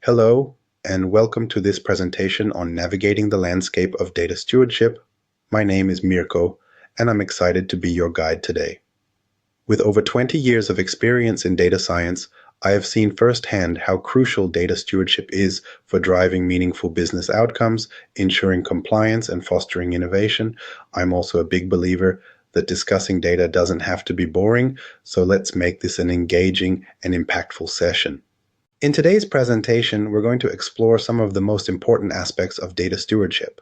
Hello, and welcome to this presentation on navigating the landscape of data stewardship. My name is Mirko, and I'm excited to be your guide today. With over 20 years of experience in data science, I have seen firsthand how crucial data stewardship is for driving meaningful business outcomes, ensuring compliance, and fostering innovation. I'm also a big believer that discussing data doesn't have to be boring, so let's make this an engaging and impactful session. In today's presentation, we're going to explore some of the most important aspects of data stewardship.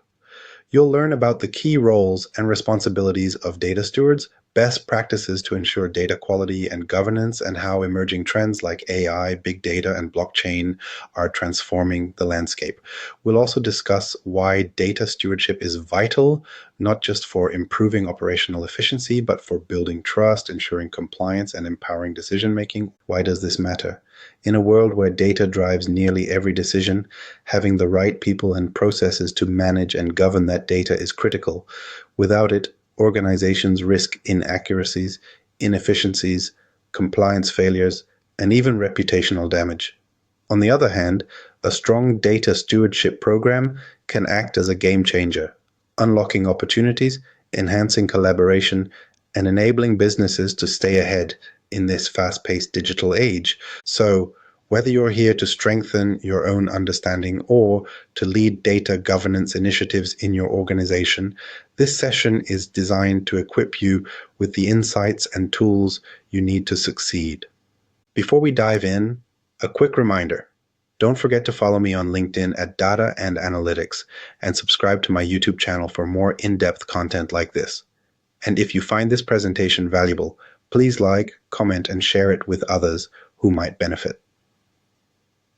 You'll learn about the key roles and responsibilities of data stewards, best practices to ensure data quality and governance, and how emerging trends like AI, big data, and blockchain are transforming the landscape. We'll also discuss why data stewardship is vital, not just for improving operational efficiency, but for building trust, ensuring compliance, and empowering decision-making. Why does this matter? In a world where data drives nearly every decision, having the right people and processes to manage and govern that data is critical. Without it, organizations risk inaccuracies, inefficiencies, compliance failures, and even reputational damage. On the other hand, a strong data stewardship program can act as a game changer, unlocking opportunities, enhancing collaboration, and enabling businesses to stay ahead in this fast-paced digital age. So, whether you're here to strengthen your own understanding or to lead data governance initiatives in your organization, this session is designed to equip you with the insights and tools you need to succeed. Before we dive in, a quick reminder. Don't forget to follow me on LinkedIn at Data and Analytics and subscribe to my YouTube channel for more in-depth content like this. And if you find this presentation valuable, please like, comment, and share it with others who might benefit.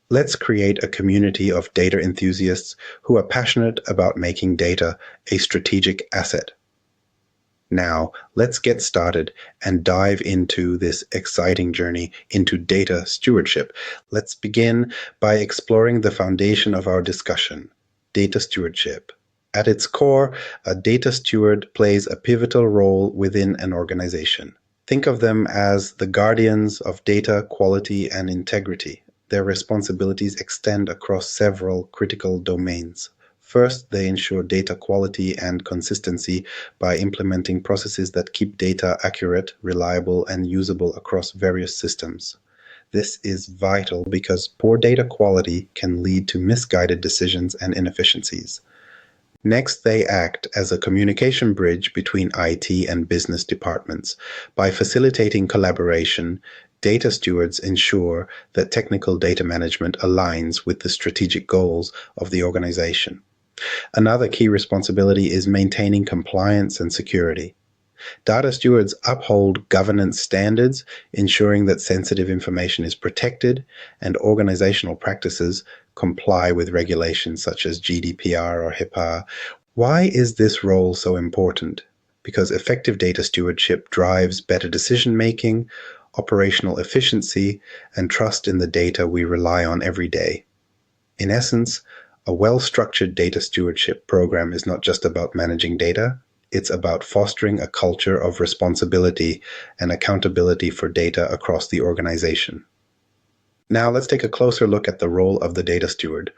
Let's create a community of data enthusiasts who are passionate about making data a strategic asset. Now, let's get started and dive into this exciting journey into data stewardship. Let's begin by exploring the foundation of our discussion, data stewardship. At its core, a data steward plays a pivotal role within an organization. Think of them as the guardians of data quality and integrity. Their responsibilities extend across several critical domains. First, they ensure data quality and consistency by implementing processes that keep data accurate, reliable, and usable across various systems. This is vital because poor data quality can lead to misguided decisions and inefficiencies. Next, they act as a communication bridge between IT and business departments. By facilitating collaboration, data stewards ensure that technical data management aligns with the strategic goals of the organization. Another key responsibility is maintaining compliance and security. Data stewards uphold governance standards, ensuring that sensitive information is protected and organizational practices comply with regulations such as GDPR or HIPAA. Why is this role so important? Because effective data stewardship drives better decision-making, operational efficiency, and trust in the data we rely on every day. In essence, a well-structured data stewardship program is not just about managing data. It's about fostering a culture of responsibility and accountability for data across the organization. Now let's take a closer look at the role of the data steward,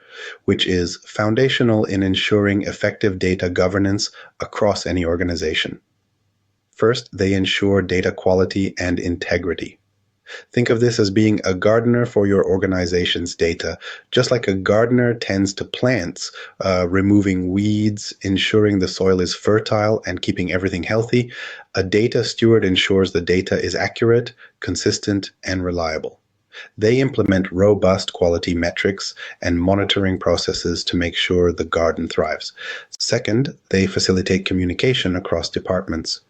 which is foundational in ensuring effective data governance across any organization. First, they ensure data quality and integrity. Think of this as being a gardener for your organization's data. Just like a gardener tends to plants, removing weeds, ensuring the soil is fertile, and keeping everything healthy, a data steward ensures the data is accurate, consistent, and reliable. They implement robust quality metrics and monitoring processes to make sure the garden thrives. Second, they facilitate communication across departments.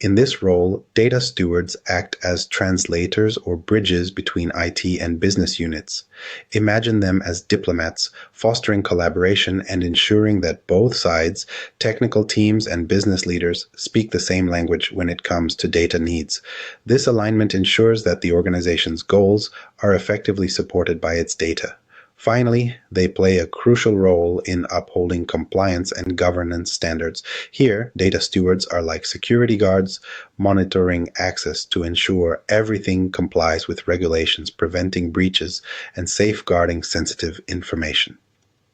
In this role, data stewards act as translators or bridges between IT and business units. Imagine them as diplomats, fostering collaboration and ensuring that both sides, technical teams and business leaders, speak the same language when it comes to data needs. This alignment ensures that the organization's goals are effectively supported by its data. Finally, they play a crucial role in upholding compliance and governance standards. Here, data stewards are like security guards, monitoring access to ensure everything complies with regulations, preventing breaches, and safeguarding sensitive information.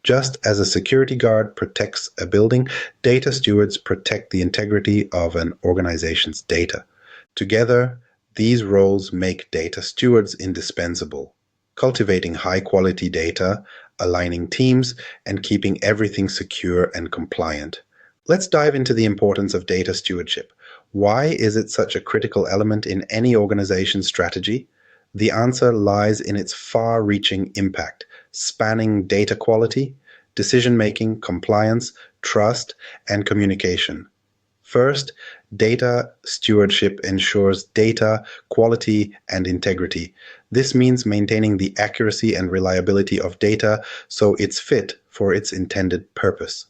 Just as a security guard protects a building, data stewards protect the integrity of an organization's data. Together, these roles make data stewards indispensable, cultivating high-quality data, aligning teams, and keeping everything secure and compliant. Let's dive into the importance of data stewardship. Why is it such a critical element in any organization's strategy? The answer lies in its far-reaching impact, spanning data quality, decision-making, compliance, trust, and communication. First, data stewardship ensures data quality and integrity. This means maintaining the accuracy and reliability of data so it's fit for its intended purpose.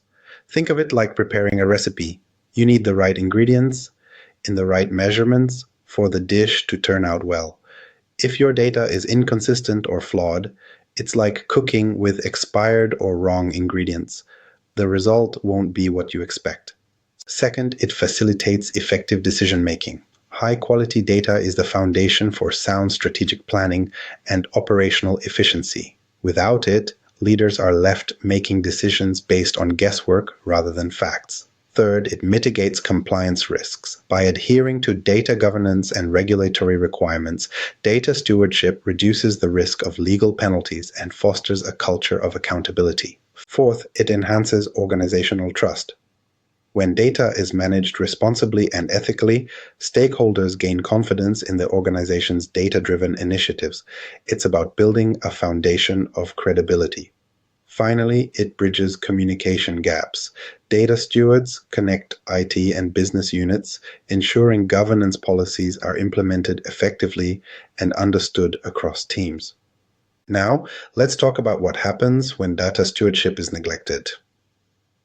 Think of it like preparing a recipe. You need the right ingredients in the right measurements for the dish to turn out well. If your data is inconsistent or flawed, it's like cooking with expired or wrong ingredients. The result won't be what you expect. Second, it facilitates effective decision-making. High-quality data is the foundation for sound strategic planning and operational efficiency. Without it, leaders are left making decisions based on guesswork rather than facts. Third, it mitigates compliance risks. By adhering to data governance and regulatory requirements, data stewardship reduces the risk of legal penalties and fosters a culture of accountability. Fourth, it enhances organizational trust. When data is managed responsibly and ethically, stakeholders gain confidence in the organization's data-driven initiatives. It's about building a foundation of credibility. Finally, it bridges communication gaps. Data stewards connect IT and business units, ensuring governance policies are implemented effectively and understood across teams. Now, let's talk about what happens when data stewardship is neglected.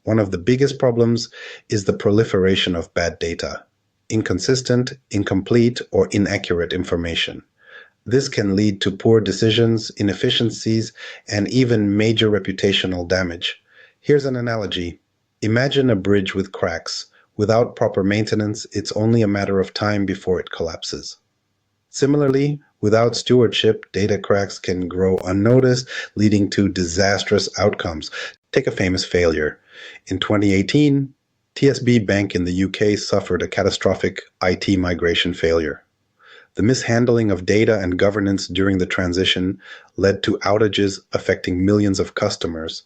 One of the biggest problems is the proliferation of bad data, inconsistent, incomplete, or inaccurate information. This can lead to poor decisions, inefficiencies, and even major reputational damage. Here's an analogy. Imagine a bridge with cracks. Without proper maintenance, it's only a matter of time before it collapses. Similarly, without stewardship, data cracks can grow unnoticed, leading to disastrous outcomes. Take a famous failure. In 2018, TSB Bank in the UK suffered a catastrophic IT migration failure. The mishandling of data and governance during the transition led to outages affecting millions of customers,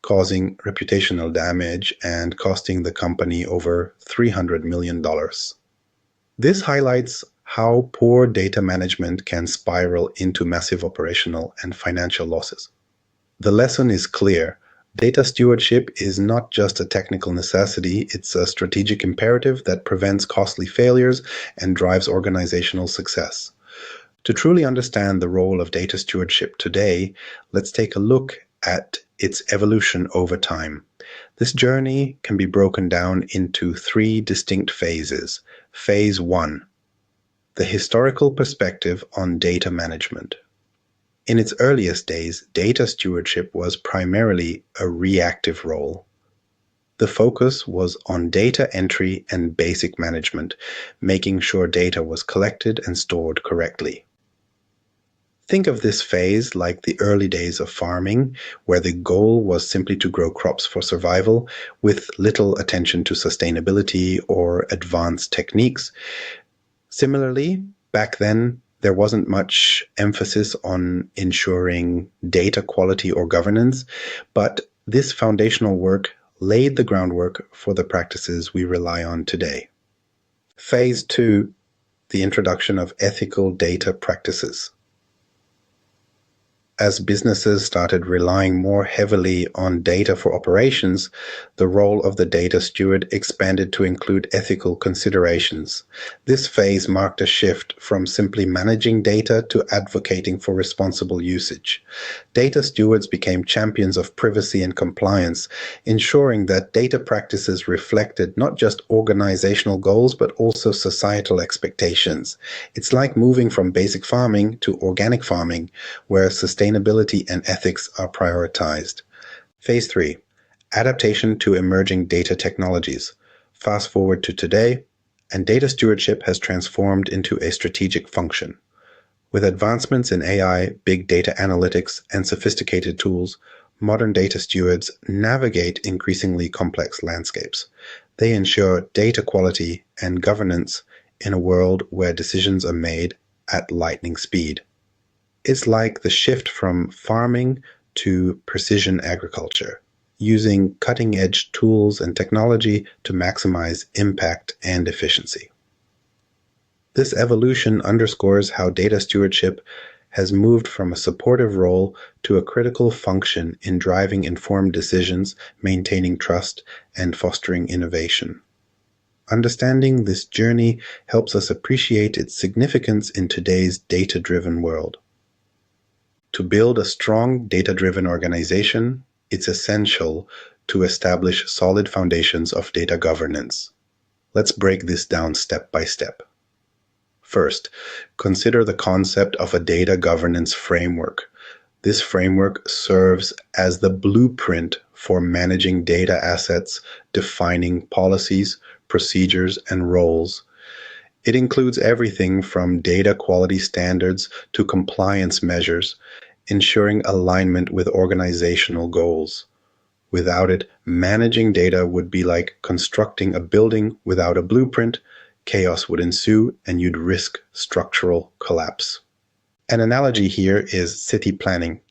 causing reputational damage and costing the company over $300 million. This highlights how poor data management can spiral into massive operational and financial losses. The lesson is clear. Data stewardship is not just a technical necessity, it's a strategic imperative that prevents costly failures and drives organizational success. To truly understand the role of data stewardship today, let's take a look at its evolution over time. This journey can be broken down into three distinct phases. Phase 1, the historical perspective on data management. In its earliest days, data stewardship was primarily a reactive role. The focus was on data entry and basic management, making sure data was collected and stored correctly. Think of this phase like the early days of farming, where the goal was simply to grow crops for survival, with little attention to sustainability or advanced techniques. Similarly, back then, there wasn't much emphasis on ensuring data quality or governance, but this foundational work laid the groundwork for the practices we rely on today. Phase 2, the introduction of ethical data practices. As businesses started relying more heavily on data for operations, the role of the data steward expanded to include ethical considerations. This phase marked a shift from simply managing data to advocating for responsible usage. Data stewards became champions of privacy and compliance, ensuring that data practices reflected not just organizational goals but also societal expectations. It's like moving from basic farming to organic farming, where sustainability sustainability and ethics are prioritized. Phase 3. Adaptation to emerging data technologies. Fast forward to today, and data stewardship has transformed into a strategic function. With advancements in AI, big data analytics, and sophisticated tools, modern data stewards navigate increasingly complex landscapes. They ensure data quality and governance in a world where decisions are made at lightning speed. It's like the shift from farming to precision agriculture, using cutting-edge tools and technology to maximize impact and efficiency. This evolution underscores how data stewardship has moved from a supportive role to a critical function in driving informed decisions, maintaining trust, and fostering innovation. Understanding this journey helps us appreciate its significance in today's data-driven world. To build a strong data-driven organization, it's essential to establish solid foundations of data governance. Let's break this down step by step. First, consider the concept of a data governance framework. This framework serves as the blueprint for managing data assets, defining policies, procedures, and roles. It includes everything from data quality standards to compliance measures, ensuring alignment with organizational goals. Without it, managing data would be like constructing a building without a blueprint. Chaos would ensue, and you'd risk structural collapse. An analogy here is city planning.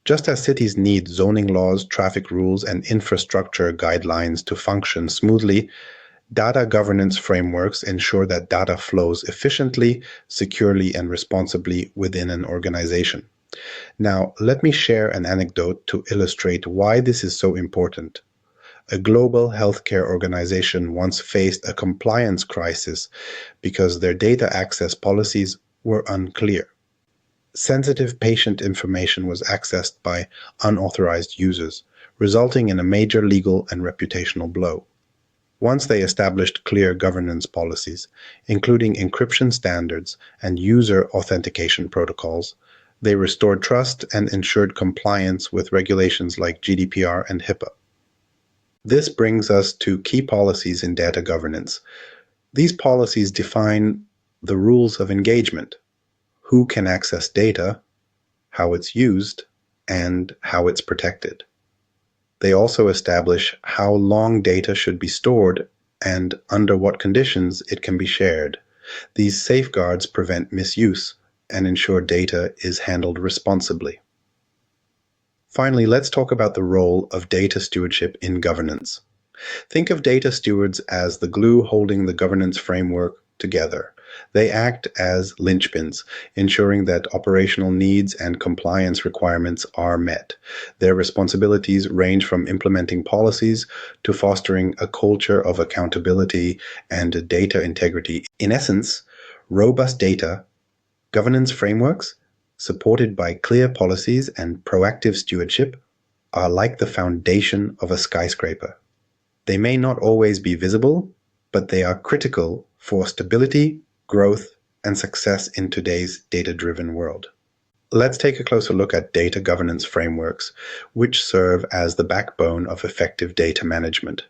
Just as cities need zoning laws, traffic rules, and infrastructure guidelines to function smoothly, data governance frameworks ensure that data flows efficiently, securely, and responsibly within an organization. Now, let me share an anecdote to illustrate why this is so important. A global healthcare organization once faced a compliance crisis because their data access policies were unclear. Sensitive patient information was accessed by unauthorized users, resulting in a major legal and reputational blow. Once they established clear governance policies, including encryption standards and user authentication protocols, they restored trust and ensured compliance with regulations like GDPR and HIPAA. This brings us to key policies in data governance. These policies define the rules of engagement, who can access data, how it's used, and how it's protected. They also establish how long data should be stored and under what conditions it can be shared. These safeguards prevent misuse and ensure data is handled responsibly. Finally, let's talk about the role of data stewardship in governance. Think of data stewards as the glue holding the governance framework together. They act as linchpins, ensuring that operational needs and compliance requirements are met. Their responsibilities range from implementing policies to fostering a culture of accountability and data integrity. In essence, robust data governance frameworks, supported by clear policies and proactive stewardship, are like the foundation of a skyscraper. They may not always be visible, but they are critical for stability, growth, and success in today's data-driven world. Let's take a closer look at data governance frameworks, which serve as the backbone of effective data management.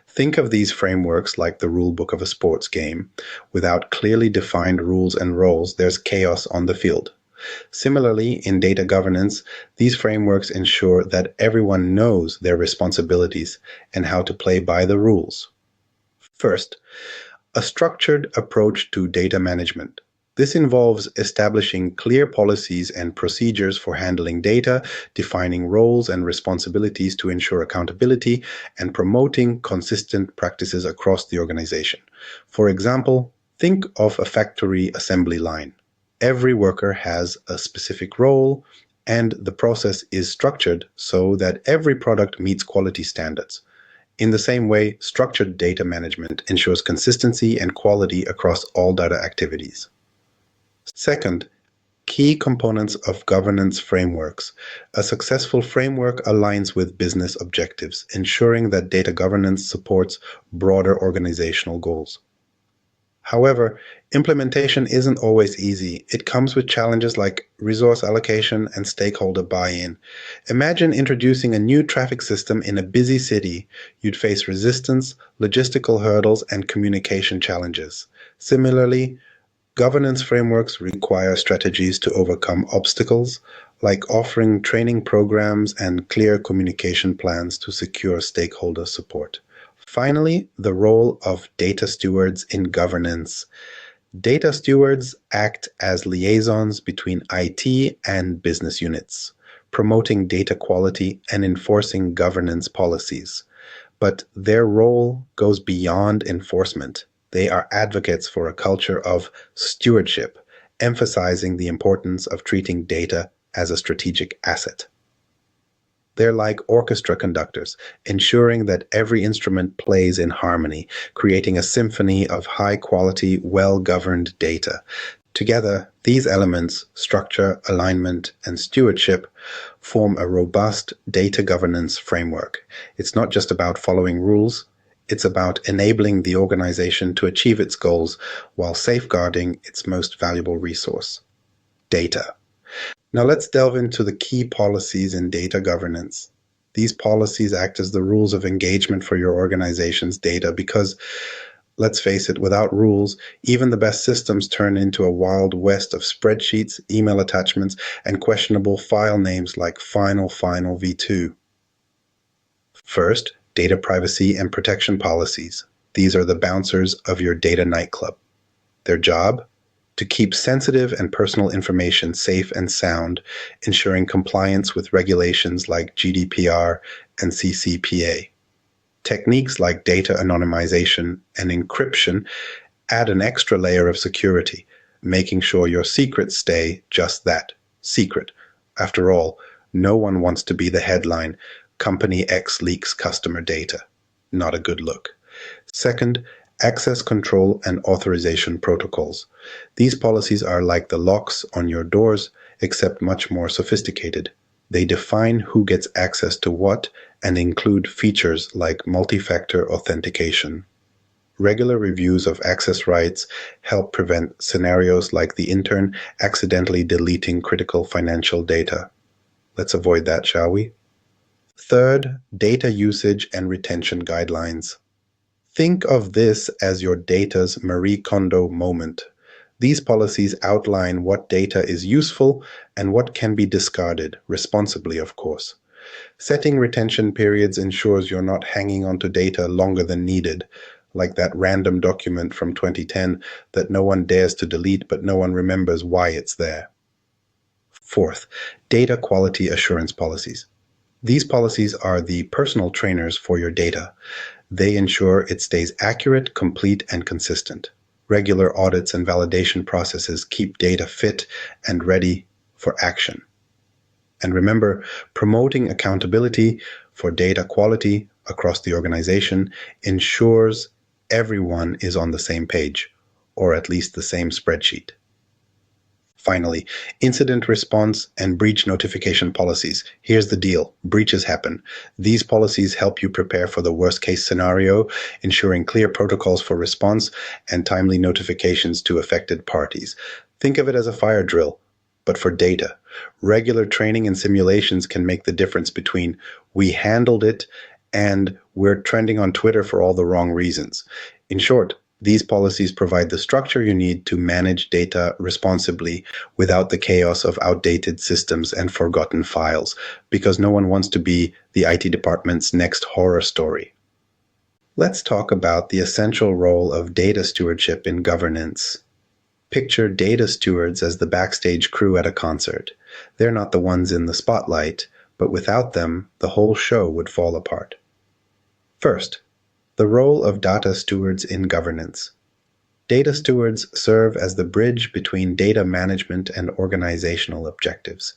Think of these frameworks like the rulebook of a sports game. Without clearly defined rules and roles, there's chaos on the field. Similarly, in data governance, these frameworks ensure that everyone knows their responsibilities and how to play by the rules. First, a structured approach to data management. This involves establishing clear policies and procedures for handling data, defining roles and responsibilities to ensure accountability, and promoting consistent practices across the organization. For example, think of a factory assembly line. Every worker has a specific role, and the process is structured so that every product meets quality standards. In the same way, structured data management ensures consistency and quality across all data activities. Second, key components of governance frameworks. A successful framework aligns with business objectives, ensuring that data governance supports broader organizational goals. However, implementation isn't always easy. It comes with challenges like resource allocation and stakeholder buy-in. Imagine introducing a new traffic system in a busy city. You'd face resistance, logistical hurdles, and communication challenges. Similarly, governance frameworks require strategies to overcome obstacles, like offering training programs and clear communication plans to secure stakeholder support. Finally, the role of data stewards in governance. Data stewards act as liaisons between IT and business units, promoting data quality and enforcing governance policies. But their role goes beyond enforcement. They are advocates for a culture of stewardship, emphasizing the importance of treating data as a strategic asset. They're like orchestra conductors, ensuring that every instrument plays in harmony, creating a symphony of high-quality, well-governed data. Together, these elements, structure, alignment, and stewardship, form a robust data governance framework. It's not just about following rules, it's about enabling the organization to achieve its goals while safeguarding its most valuable resource, data. Now let's delve into the key policies in data governance. These policies act as the rules of engagement for your organization's data because, let's face it, without rules, even the best systems turn into a wild west of spreadsheets, email attachments, and questionable file names like Final v2. First, data privacy and protection policies. These are the bouncers of your data nightclub. Their job? To keep sensitive and personal information safe and sound, ensuring compliance with regulations like GDPR and CCPA. Techniques like data anonymization and encryption add an extra layer of security, making sure your secrets stay just that, secret. After all, no one wants to be the headline, Company X leaks customer data. Not a good look. Second, access control and authorization protocols. These policies are like the locks on your doors, except much more sophisticated. They define who gets access to what and include features like multi-factor authentication. Regular reviews of access rights help prevent scenarios like the intern accidentally deleting critical financial data. Let's avoid that, shall we? Third, data usage and retention guidelines. Think of this as your data's Marie Kondo moment. These policies outline what data is useful and what can be discarded, responsibly, of course. Setting retention periods ensures you're not hanging onto data longer than needed, like that random document from 2010 that no one dares to delete but no one remembers why it's there. Fourth, data quality assurance policies. These policies are the personal trainers for your data. They ensure it stays accurate, complete, and consistent. Regular audits and validation processes keep data fit and ready for action. And remember, promoting accountability for data quality across the organization ensures everyone is on the same page, or at least the same spreadsheet. Finally, incident response and breach notification policies. Here's the deal. Breaches happen. These policies help you prepare for the worst-case scenario, ensuring clear protocols for response and timely notifications to affected parties. Think of it as a fire drill, but for data. Regular training and simulations can make the difference between "we handled it" and "we're trending on Twitter for all the wrong reasons." In short, these policies provide the structure you need to manage data responsibly without the chaos of outdated systems and forgotten files, because no one wants to be the IT department's next horror story. Let's talk about the essential role of data stewardship in governance. Picture data stewards as the backstage crew at a concert. They're not the ones in the spotlight, but without them, the whole show would fall apart. First, the role of data stewards in governance. Data stewards serve as the bridge between data management and organizational objectives.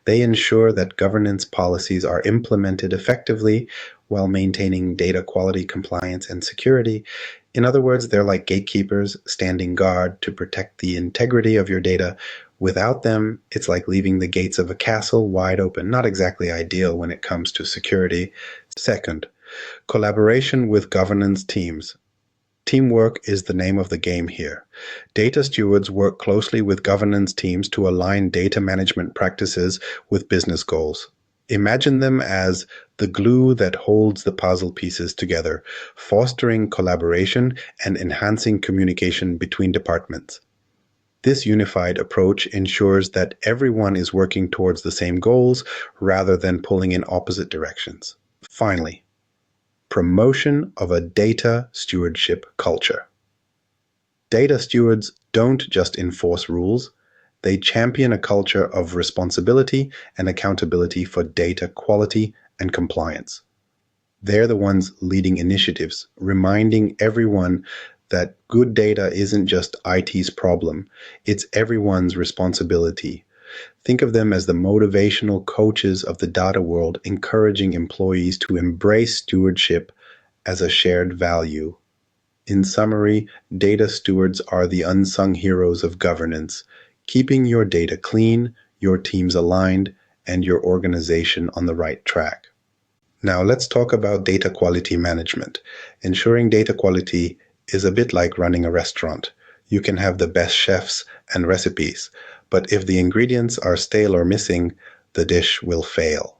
They ensure that governance policies are implemented effectively while maintaining data quality, compliance, and security. In other words, they're like gatekeepers standing guard to protect the integrity of your data. Without them, it's like leaving the gates of a castle wide open. Not exactly ideal when it comes to security. Second, collaboration with governance teams. Teamwork is the name of the game here. Data stewards work closely with governance teams to align data management practices with business goals. Imagine them as the glue that holds the puzzle pieces together, fostering collaboration and enhancing communication between departments. This unified approach ensures that everyone is working towards the same goals rather than pulling in opposite directions. Finally, promotion of a data stewardship culture. Data stewards don't just enforce rules, they champion a culture of responsibility and accountability for data quality and compliance. They're the ones leading initiatives, reminding everyone that good data isn't just IT's problem, it's everyone's responsibility. Think of them as the motivational coaches of the data world, encouraging employees to embrace stewardship as a shared value. In summary, data stewards are the unsung heroes of governance, keeping your data clean, your teams aligned, and your organization on the right track. Now let's talk about data quality management. Ensuring data quality is a bit like running a restaurant. You can have the best chefs and recipes, but if the ingredients are stale or missing, the dish will fail.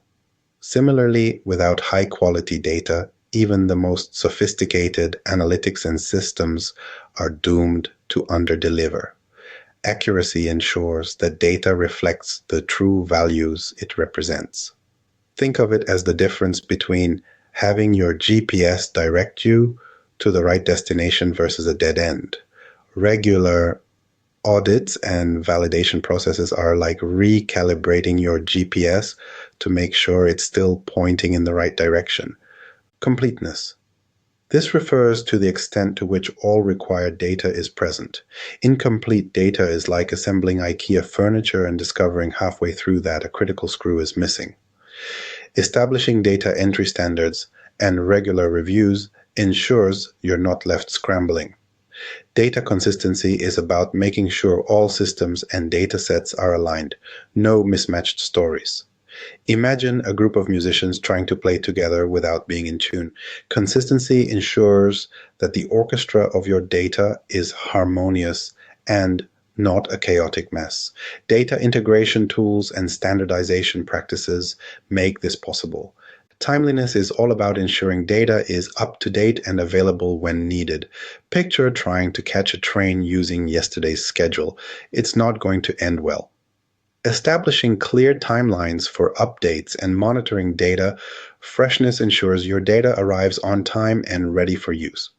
Similarly, without high-quality data, even the most sophisticated analytics and systems are doomed to underdeliver. Accuracy ensures that data reflects the true values it represents. Think of it as the difference between having your GPS direct you to the right destination versus a dead end. Regular audits and validation processes are like recalibrating your GPS to make sure it's still pointing in the right direction. Completeness. This refers to the extent to which all required data is present. Incomplete data is like assembling IKEA furniture and discovering halfway through that a critical screw is missing. Establishing data entry standards and regular reviews ensures you're not left scrambling. Data consistency is about making sure all systems and data sets are aligned, no mismatched stories. Imagine a group of musicians trying to play together without being in tune. Consistency ensures that the orchestra of your data is harmonious and not a chaotic mess. Data integration tools and standardization practices make this possible. Timeliness is all about ensuring data is up to date and available when needed. Picture trying to catch a train using yesterday's schedule. It's not going to end well. Establishing clear timelines for updates and monitoring data freshness ensures your data arrives on time and ready for use.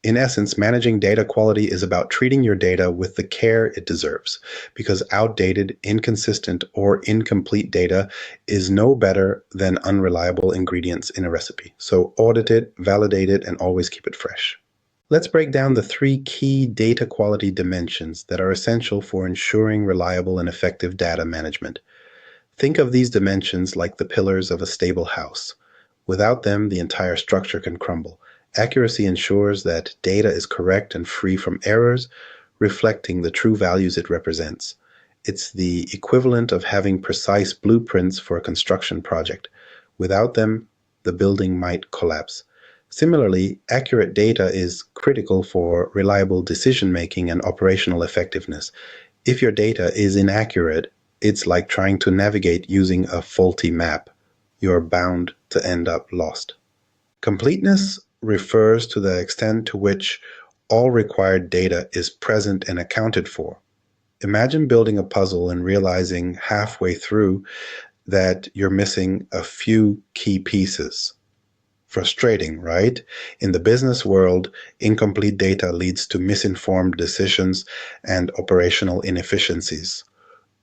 In essence, managing data quality is about treating your data with the care it deserves, because outdated, inconsistent, or incomplete data is no better than unreliable ingredients in a recipe. So audit it, validate it, and always keep it fresh. Let's break down the 3 key data quality dimensions that are essential for ensuring reliable and effective data management. Think of these dimensions like the pillars of a stable house. Without them, the entire structure can crumble. Accuracy ensures that data is correct and free from errors, reflecting the true values it represents. It's the equivalent of having precise blueprints for a construction project. Without them, the building might collapse. Similarly, accurate data is critical for reliable decision-making and operational effectiveness. If your data is inaccurate, it's like trying to navigate using a faulty map. You're bound to end up lost. Completeness refers to the extent to which all required data is present and accounted for. Imagine building a puzzle and realizing halfway through that you're missing a few key pieces. Frustrating, right? In the business world, incomplete data leads to misinformed decisions and operational inefficiencies.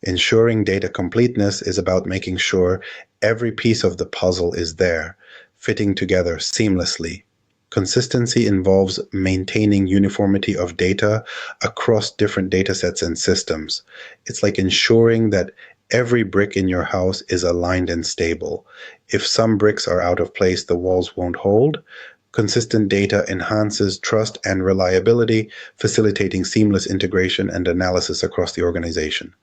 Ensuring data completeness is about making sure every piece of the puzzle is there, fitting together seamlessly. Consistency involves maintaining uniformity of data across different datasets and systems. It's like ensuring that every brick in your house is aligned and stable. If some bricks are out of place, the walls won't hold. Consistent data enhances trust and reliability, facilitating seamless integration and analysis across the organization.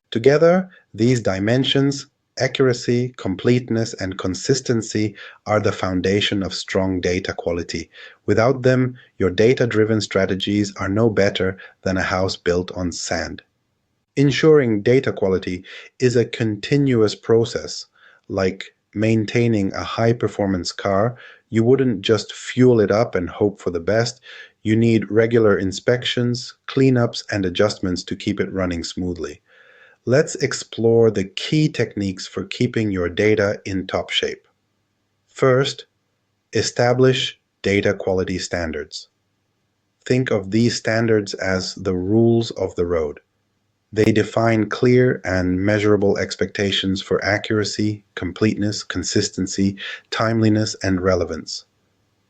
Together, these dimensions Accuracy, completeness, and consistency are the foundation of strong data quality. Without them, your data-driven strategies are no better than a house built on sand. Ensuring data quality is a continuous process. Like maintaining a high-performance car, you wouldn't just fuel it up and hope for the best. You need regular inspections, cleanups, and adjustments to keep it running smoothly. Let's explore the key techniques for keeping your data in top shape. First, establish data quality standards. Think of these standards as the rules of the road. They define clear and measurable expectations for accuracy, completeness, consistency, timeliness, and relevance.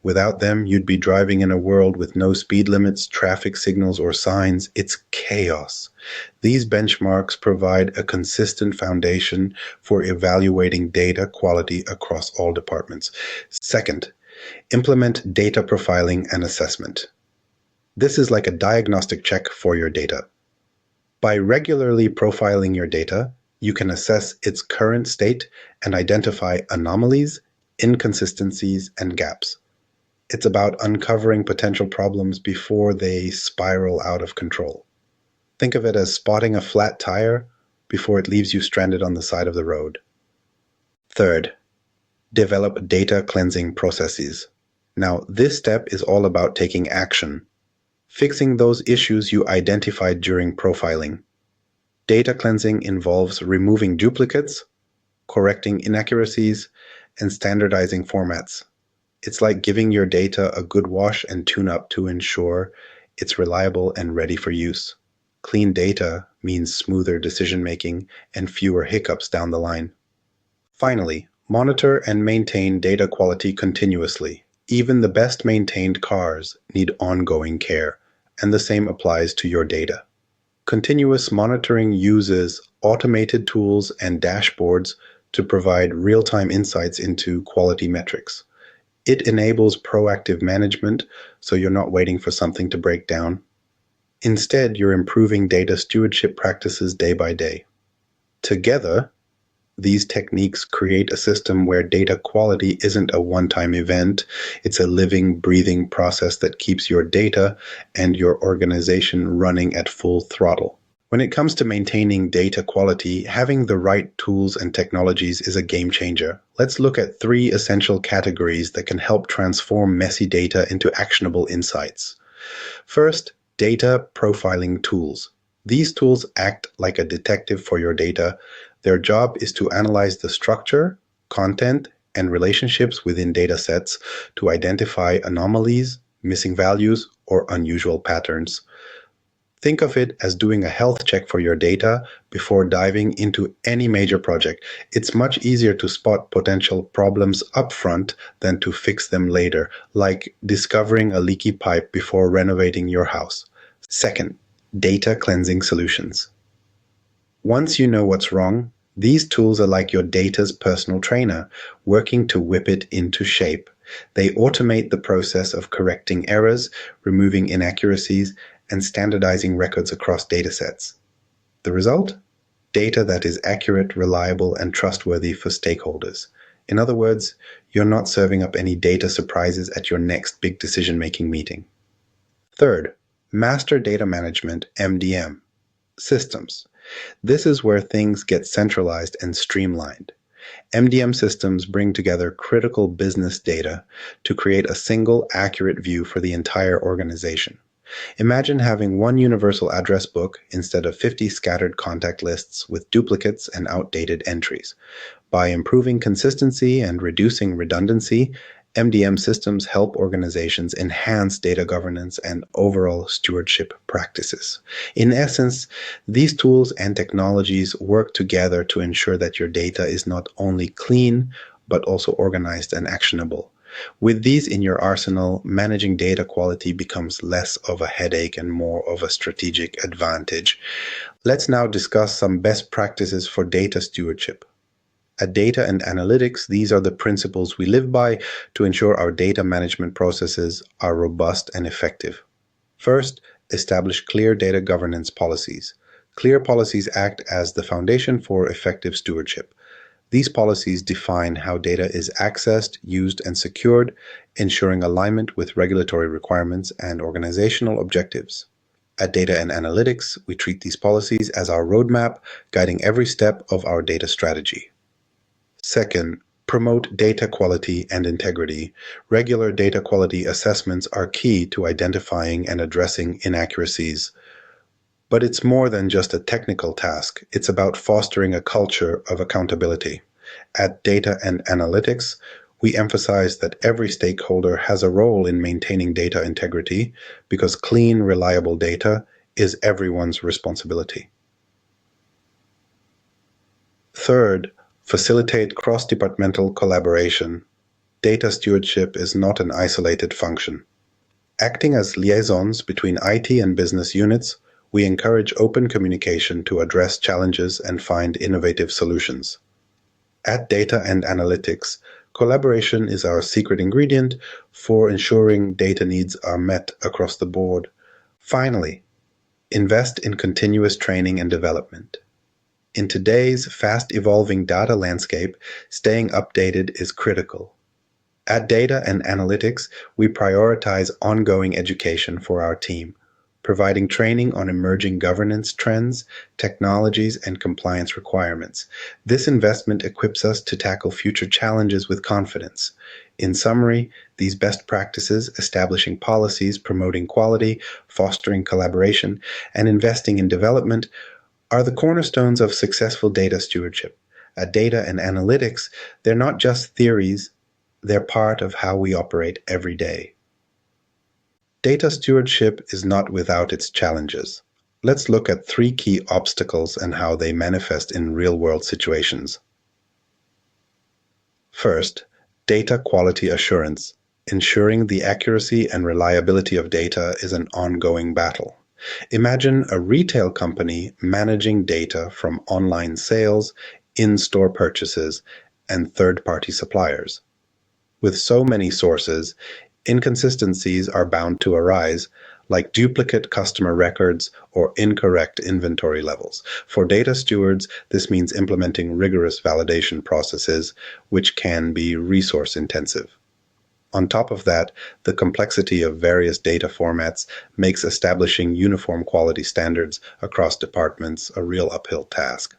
Without them, you'd be driving in a world with no speed limits, traffic signals, or signs. It's chaos. These benchmarks provide a consistent foundation for evaluating data quality across all departments. Second, implement data profiling and assessment. This is like a diagnostic check for your data. By regularly profiling your data, you can assess its current state and identify anomalies, inconsistencies, and gaps. It's about uncovering potential problems before they spiral out of control. Think of it as spotting a flat tire before it leaves you stranded on the side of the road. Third, develop data cleansing processes. Now, this step is all about taking action, fixing those issues you identified during profiling. Data cleansing involves removing duplicates, correcting inaccuracies, and standardizing formats. It's like giving your data a good wash and tune-up to ensure it's reliable and ready for use. Clean data means smoother decision-making and fewer hiccups down the line. Finally, monitor and maintain data quality continuously. Even the best-maintained cars need ongoing care, and the same applies to your data. Continuous monitoring uses automated tools and dashboards to provide real-time insights into quality metrics. It enables proactive management, so you're not waiting for something to break down. Instead, you're improving data stewardship practices day by day. Together, these techniques create a system where data quality isn't a one-time event. It's a living, breathing process that keeps your data and your organization running at full throttle. When it comes to maintaining data quality, having the right tools and technologies is a game changer. Let's look at 3 essential categories that can help transform messy data into actionable insights. First, data profiling tools. These tools act like a detective for your data. Their job is to analyze the structure, content, and relationships within data sets to identify anomalies, missing values, or unusual patterns. Think of it as doing a health check for your data before diving into any major project. It's much easier to spot potential problems upfront than to fix them later, like discovering a leaky pipe before renovating your house. Second, data cleansing solutions. Once you know what's wrong, these tools are like your data's personal trainer, working to whip it into shape. They automate the process of correcting errors, removing inaccuracies, and standardizing records across datasets. The result? Data that is accurate, reliable, and trustworthy for stakeholders. In other words, you're not serving up any data surprises at your next big decision-making meeting. Third, master data management, MDM. Systems. This is where things get centralized and streamlined. MDM systems bring together critical business data to create a single, accurate view for the entire organization. Imagine having one universal address book instead of 50 scattered contact lists with duplicates and outdated entries. By improving consistency and reducing redundancy, MDM systems help organizations enhance data governance and overall stewardship practices. In essence, these tools and technologies work together to ensure that your data is not only clean, but also organized and actionable. With these in your arsenal, managing data quality becomes less of a headache and more of a strategic advantage. Let's now discuss some best practices for data stewardship. At Data and Analytics, these are the principles we live by to ensure our data management processes are robust and effective. First, establish clear data governance policies. Clear policies act as the foundation for effective stewardship. These policies define how data is accessed, used, and secured, ensuring alignment with regulatory requirements and organizational objectives. At Data and Analytics, we treat these policies as our roadmap, guiding every step of our data strategy. Second, promote data quality and integrity. Regular data quality assessments are key to identifying and addressing inaccuracies. But it's more than just a technical task. It's about fostering a culture of accountability. At Data and Analytics, we emphasize that every stakeholder has a role in maintaining data integrity because clean, reliable data is everyone's responsibility. Third, facilitate cross-departmental collaboration. Data stewardship is not an isolated function. Acting as liaisons between IT and business units, we encourage open communication to address challenges and find innovative solutions. At Data and Analytics, collaboration is our secret ingredient for ensuring data needs are met across the board. Finally, invest in continuous training and development. In today's fast-evolving data landscape, staying updated is critical. At Data and Analytics, we prioritize ongoing education for our team, providing training on emerging governance trends, technologies, and compliance requirements. This investment equips us to tackle future challenges with confidence. In summary, these best practices, establishing policies, promoting quality, fostering collaboration, and investing in development, are the cornerstones of successful data stewardship. At Data and Analytics, they're not just theories, they're part of how we operate every day. Data stewardship is not without its challenges. Let's look at 3 key obstacles and how they manifest in real-world situations. First, data quality assurance. Ensuring the accuracy and reliability of data is an ongoing battle. Imagine a retail company managing data from online sales, in-store purchases, and third-party suppliers. With so many sources, inconsistencies are bound to arise, like duplicate customer records or incorrect inventory levels. For data stewards, this means implementing rigorous validation processes, which can be resource-intensive. On top of that, the complexity of various data formats makes establishing uniform quality standards across departments a real uphill task.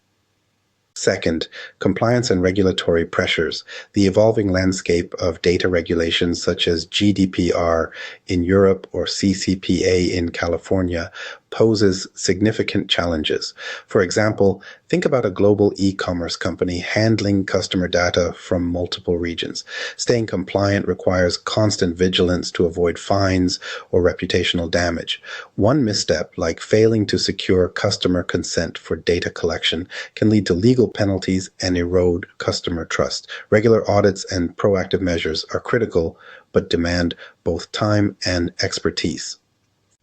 Second, compliance and regulatory pressures. The evolving landscape of data regulations such as GDPR in Europe or CCPA in California poses significant challenges. For example, think about a global e-commerce company handling customer data from multiple regions. Staying compliant requires constant vigilance to avoid fines or reputational damage. One misstep, like failing to secure customer consent for data collection, can lead to legal penalties and erode customer trust. Regular audits and proactive measures are critical, but demand both time and expertise.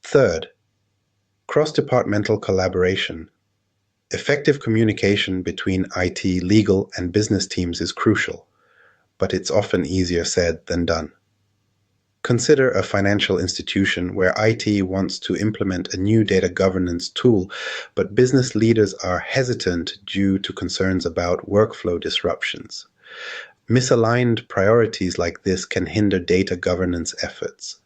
Third, cross-departmental collaboration. Effective communication between IT, legal, and business teams is crucial, but it's often easier said than done. Consider a financial institution where IT wants to implement a new data governance tool, but business leaders are hesitant due to concerns about workflow disruptions. Misaligned priorities like this can hinder data governance efforts.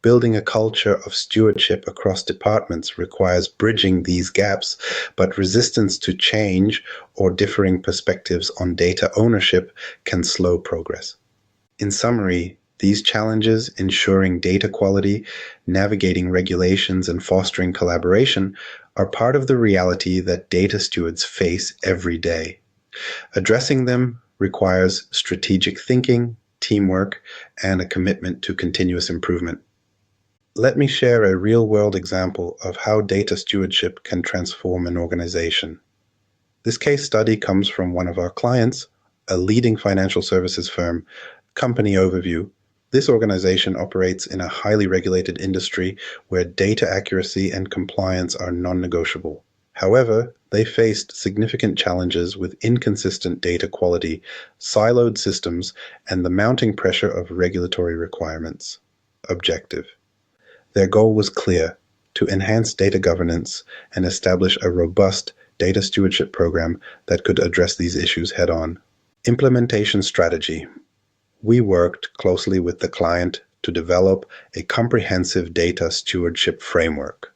Building a culture of stewardship across departments requires bridging these gaps, but resistance to change or differing perspectives on data ownership can slow progress. In summary, these challenges, ensuring data quality, navigating regulations, and fostering collaboration, are part of the reality that data stewards face every day. Addressing them requires strategic thinking, teamwork, and a commitment to continuous improvement. Let me share a real-world example of how data stewardship can transform an organization. This case study comes from one of our clients, a leading financial services firm. Company overview. This organization operates in a highly regulated industry where data accuracy and compliance are non-negotiable. However, they faced significant challenges with inconsistent data quality, siloed systems, and the mounting pressure of regulatory requirements. Objective. Their goal was clear: to enhance data governance and establish a robust data stewardship program that could address these issues head-on. Implementation strategy. We worked closely with the client to develop a comprehensive data stewardship framework.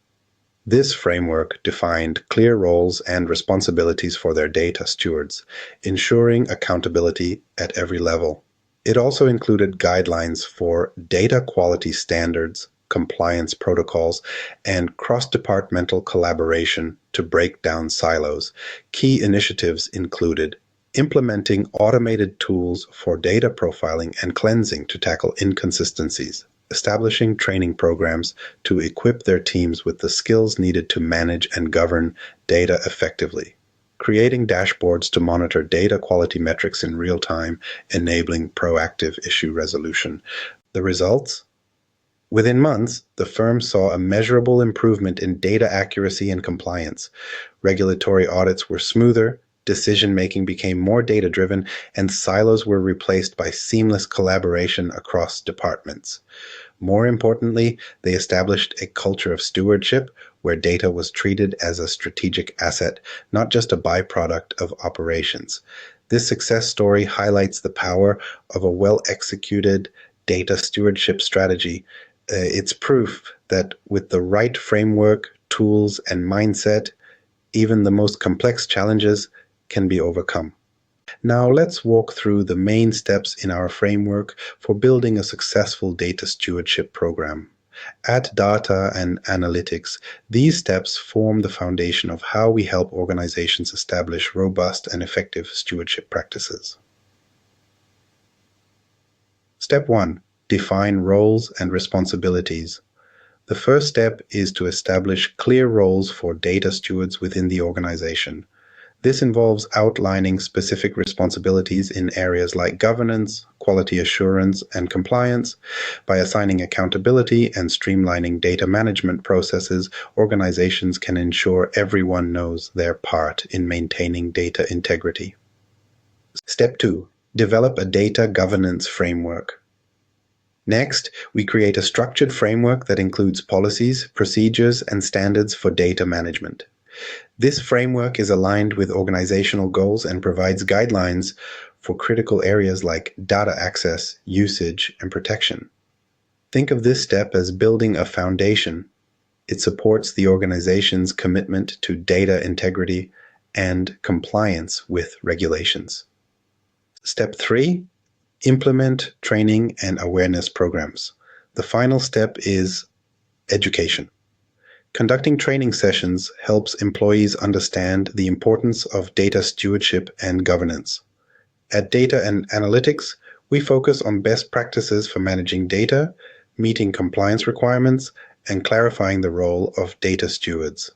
This framework defined clear roles and responsibilities for their data stewards, ensuring accountability at every level. It also included guidelines for data quality standards, compliance protocols, and cross-departmental collaboration to break down silos. Key initiatives included implementing automated tools for data profiling and cleansing to tackle inconsistencies, establishing training programs to equip their teams with the skills needed to manage and govern data effectively, creating dashboards to monitor data quality metrics in real time, enabling proactive issue resolution. The results? Within months, the firm saw a measurable improvement in data accuracy and compliance. Regulatory audits were smoother, decision-making became more data-driven, and silos were replaced by seamless collaboration across departments. More importantly, they established a culture of stewardship where data was treated as a strategic asset, not just a byproduct of operations. This success story highlights the power of a well-executed data stewardship strategy. It's proof that with the right framework, tools, and mindset, even the most complex challenges can be overcome. Now let's walk through the main steps in our framework for building a successful data stewardship program. At Data and Analytics, these steps form the foundation of how we help organizations establish robust and effective stewardship practices. Step 1. Define roles and responsibilities. The first step is to establish clear roles for data stewards within the organization. This involves outlining specific responsibilities in areas like governance, quality assurance, and compliance. By assigning accountability and streamlining data management processes, organizations can ensure everyone knows their part in maintaining data integrity. Step 2. Develop a data governance framework. Next, we create a structured framework that includes policies, procedures, and standards for data management. This framework is aligned with organizational goals and provides guidelines for critical areas like data access, usage, and protection. Think of this step as building a foundation. It supports the organization's commitment to data integrity and compliance with regulations. Step 3. Implement training and awareness programs. The final step is education. Conducting training sessions helps employees understand the importance of data stewardship and governance. At Data and Analytics, we focus on best practices for managing data, meeting compliance requirements, and clarifying the role of data stewards.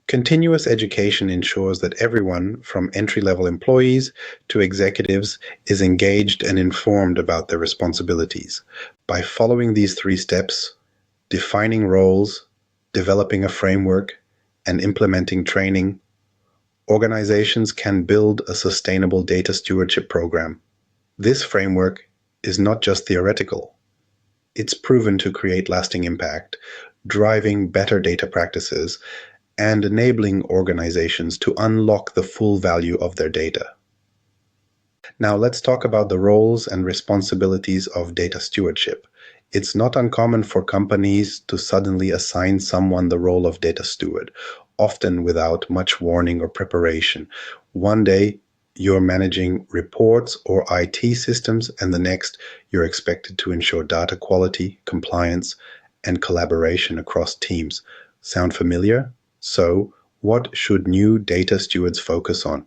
Continuous education ensures that everyone, from entry-level employees to executives, is engaged and informed about their responsibilities. By following these 3 steps, defining roles, developing a framework, and implementing training, organizations can build a sustainable data stewardship program. This framework is not just theoretical. It's proven to create lasting impact, driving better data practices, and enabling organizations to unlock the full value of their data. Now let's talk about the roles and responsibilities of data stewardship. It's not uncommon for companies to suddenly assign someone the role of data steward, often without much warning or preparation. One day, you're managing reports or IT systems, and the next, you're expected to ensure data quality, compliance, and collaboration across teams. Sound familiar? So, what should new data stewards focus on?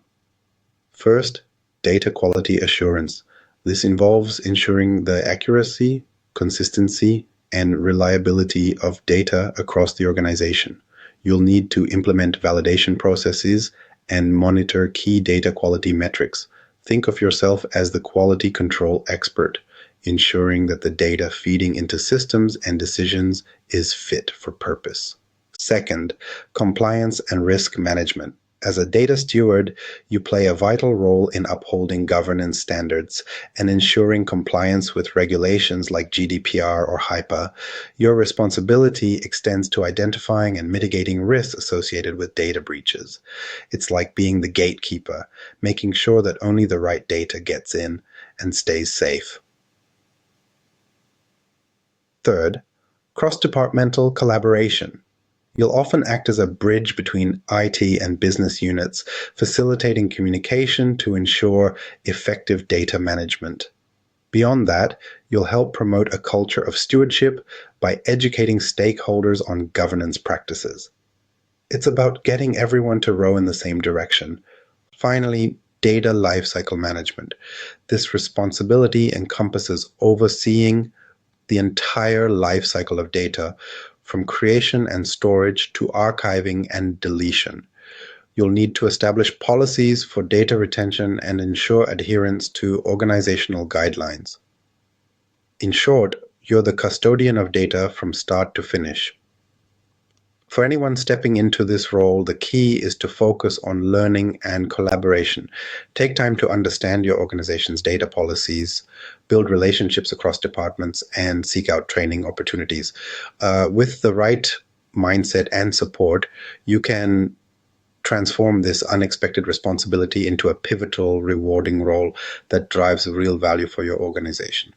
First, data quality assurance. This involves ensuring the accuracy, consistency, and reliability of data across the organization. You'll need to implement validation processes and monitor key data quality metrics. Think of yourself as the quality control expert, ensuring that the data feeding into systems and decisions is fit for purpose. Second, compliance and risk management. As a data steward, you play a vital role in upholding governance standards and ensuring compliance with regulations like GDPR or HIPAA. Your responsibility extends to identifying and mitigating risks associated with data breaches. It's like being the gatekeeper, making sure that only the right data gets in and stays safe. Third, cross-departmental collaboration. You'll often act as a bridge between IT and business units, facilitating communication to ensure effective data management. Beyond that, you'll help promote a culture of stewardship by educating stakeholders on governance practices. It's about getting everyone to row in the same direction. Finally, data lifecycle management. This responsibility encompasses overseeing the entire lifecycle of data, from creation and storage to archiving and deletion. You'll need to establish policies for data retention and ensure adherence to organizational guidelines. In short, you're the custodian of data from start to finish. For anyone stepping into this role, the key is to focus on learning and collaboration. Take time to understand your organization's data policies, build relationships across departments, and seek out training opportunities. With the right mindset and support, you can transform this unexpected responsibility into a pivotal, rewarding role that drives real value for your organization.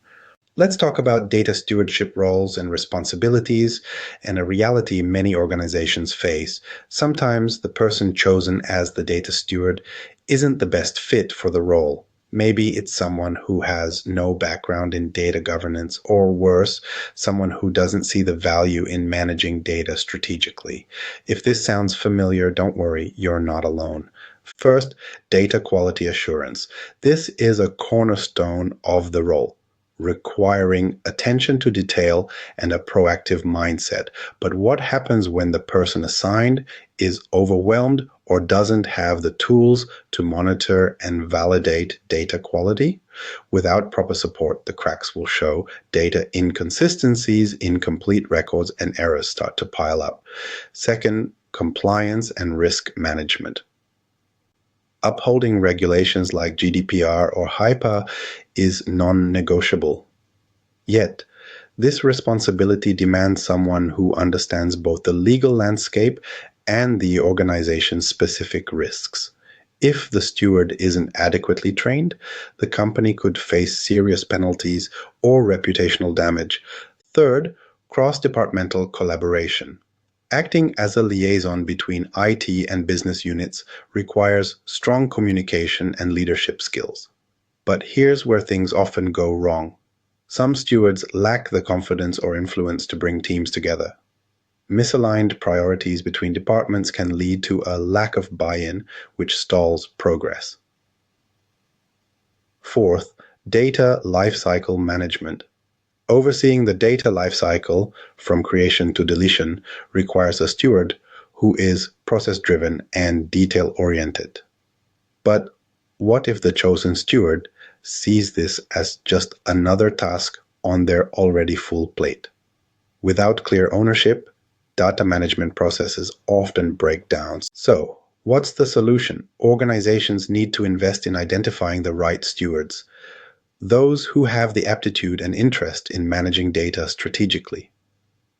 Let's talk about data stewardship roles and responsibilities and a reality many organizations face. Sometimes the person chosen as the data steward isn't the best fit for the role. Maybe it's someone who has no background in data governance, or worse, someone who doesn't see the value in managing data strategically. If this sounds familiar, don't worry, you're not alone. First, data quality assurance. This is a cornerstone of the role, requiring attention to detail and a proactive mindset. But what happens when the person assigned is overwhelmed or doesn't have the tools to monitor and validate data quality? Without proper support, the cracks will show. Data inconsistencies, incomplete records, and errors start to pile up. Second, compliance and risk management. Upholding regulations like GDPR or HIPAA is non-negotiable. Yet, this responsibility demands someone who understands both the legal landscape and the organization's specific risks. If the steward isn't adequately trained, the company could face serious penalties or reputational damage. Third, cross-departmental collaboration. Acting as a liaison between IT and business units requires strong communication and leadership skills. But here's where things often go wrong. Some stewards lack the confidence or influence to bring teams together. Misaligned priorities between departments can lead to a lack of buy-in, which stalls progress. Fourth, data lifecycle management. Overseeing the data lifecycle from creation to deletion requires a steward who is process-driven and detail-oriented. But what if the chosen steward sees this as just another task on their already full plate? Without clear ownership, data management processes often break down. So, what's the solution? Organizations need to invest in identifying the right stewards, those who have the aptitude and interest in managing data strategically.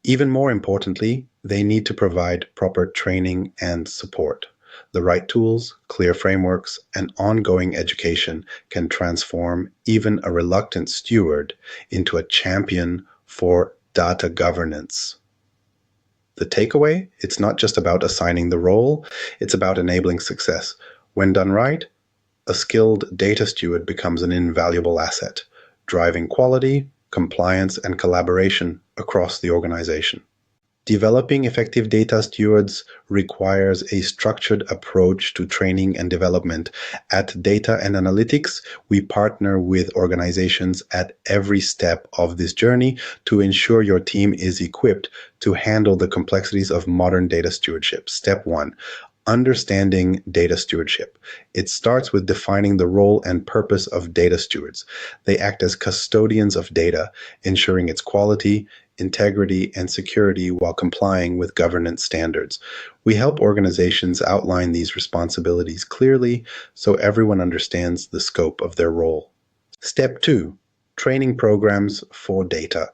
Even more importantly, they need to provide proper training and support. The right tools, clear frameworks, and ongoing education can transform even a reluctant steward into a champion for data governance. The takeaway? It's not just about assigning the role, it's about enabling success. When done right, a skilled data steward becomes an invaluable asset, driving quality, compliance, and collaboration across the organization. Developing effective data stewards requires a structured approach to training and development. At Data and Analytics, we partner with organizations at every step of this journey to ensure your team is equipped to handle the complexities of modern data stewardship. Step 1. Understanding data stewardship. It starts with defining the role and purpose of data stewards. They act as custodians of data, ensuring its quality, integrity, and security while complying with governance standards. We help organizations outline these responsibilities clearly so everyone understands the scope of their role. Step 2. Training programs for data.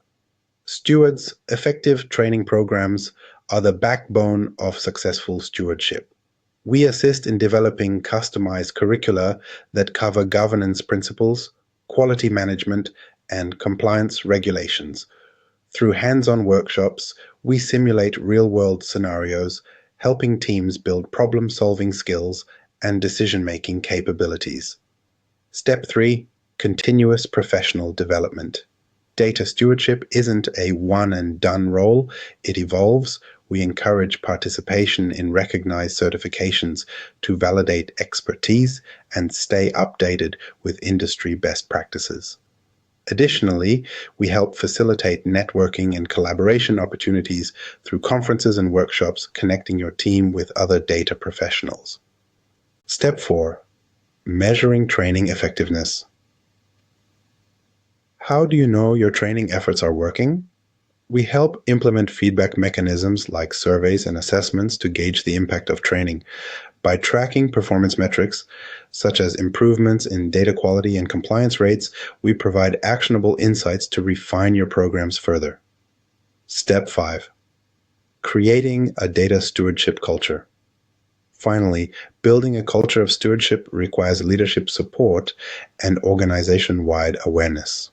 Stewards' effective training programs are the backbone of successful stewardship. We assist in developing customized curricula that cover governance principles, quality management, and compliance regulations. Through hands-on workshops, we simulate real-world scenarios, helping teams build problem-solving skills and decision-making capabilities. Step 3. Continuous professional development. Data stewardship isn't a one-and-done role. It evolves. We encourage participation in recognized certifications to validate expertise and stay updated with industry best practices. Additionally, we help facilitate networking and collaboration opportunities through conferences and workshops, connecting your team with other data professionals. Step 4. Measuring training effectiveness. How do you know your training efforts are working? We help implement feedback mechanisms like surveys and assessments to gauge the impact of training. By tracking performance metrics, such as improvements in data quality and compliance rates, we provide actionable insights to refine your programs further. Step 5. Creating a data stewardship culture. Finally, building a culture of stewardship requires leadership support and organization-wide awareness.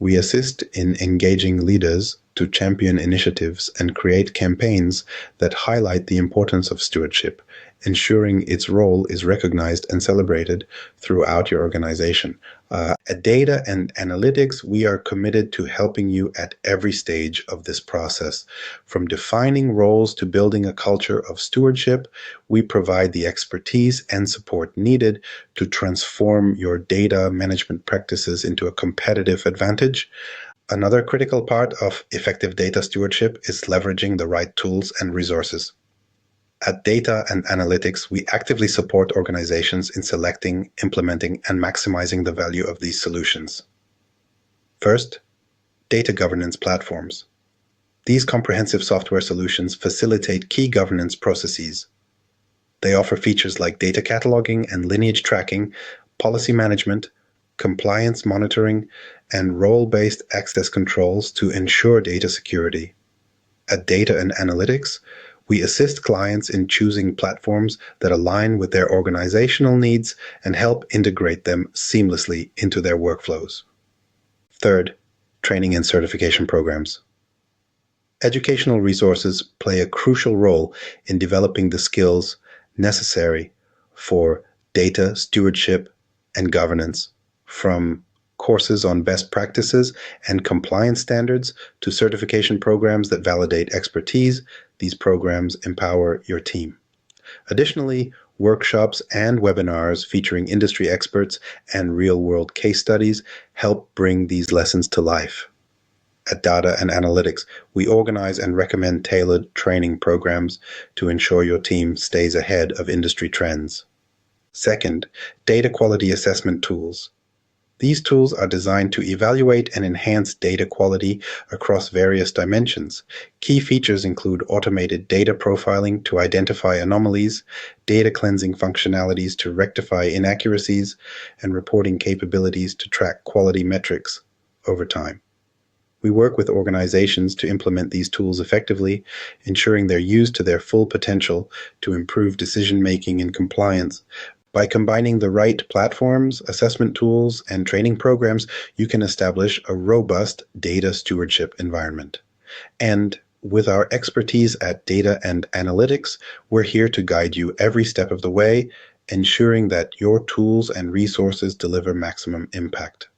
We assist in engaging leaders to champion initiatives and create campaigns that highlight the importance of stewardship, ensuring its role is recognized and celebrated throughout your organization. At Data and Analytics, we are committed to helping you at every stage of this process. From defining roles to building a culture of stewardship, we provide the expertise and support needed to transform your data management practices into a competitive advantage. Another critical part of effective data stewardship is leveraging the right tools and resources. At Data and Analytics, we actively support organizations in selecting, implementing, and maximizing the value of these solutions. First, data governance platforms. These comprehensive software solutions facilitate key governance processes. They offer features like data cataloging and lineage tracking, policy management, compliance monitoring, and role-based access controls to ensure data security. At Data and Analytics, we assist clients in choosing platforms that align with their organizational needs and help integrate them seamlessly into their workflows. Third, training and certification programs. Educational resources play a crucial role in developing the skills necessary for data stewardship and governance, from courses on best practices and compliance standards to certification programs that validate expertise. These programs empower your team. Additionally, workshops and webinars featuring industry experts and real-world case studies help bring these lessons to life. At Data and Analytics, we organize and recommend tailored training programs to ensure your team stays ahead of industry trends. Second, data quality assessment tools. These tools are designed to evaluate and enhance data quality across various dimensions. Key features include automated data profiling to identify anomalies, data cleansing functionalities to rectify inaccuracies, and reporting capabilities to track quality metrics over time. We work with organizations to implement these tools effectively, ensuring they're used to their full potential to improve decision-making and compliance. By combining the right platforms, assessment tools, and training programs, you can establish a robust data stewardship environment. And with our expertise at Data and Analytics, we're here to guide you every step of the way, ensuring that your tools and resources deliver maximum impact.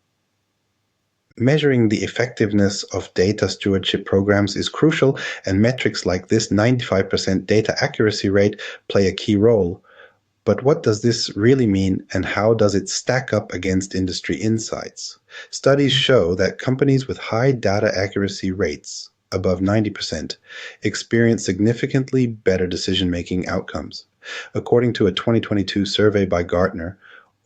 Measuring the effectiveness of data stewardship programs is crucial, and metrics like this 95% data accuracy rate play a key role. But what does this really mean, and how does it stack up against industry insights? Studies show that companies with high data accuracy rates, above 90%, experience significantly better decision-making outcomes. According to a 2022 survey by Gartner,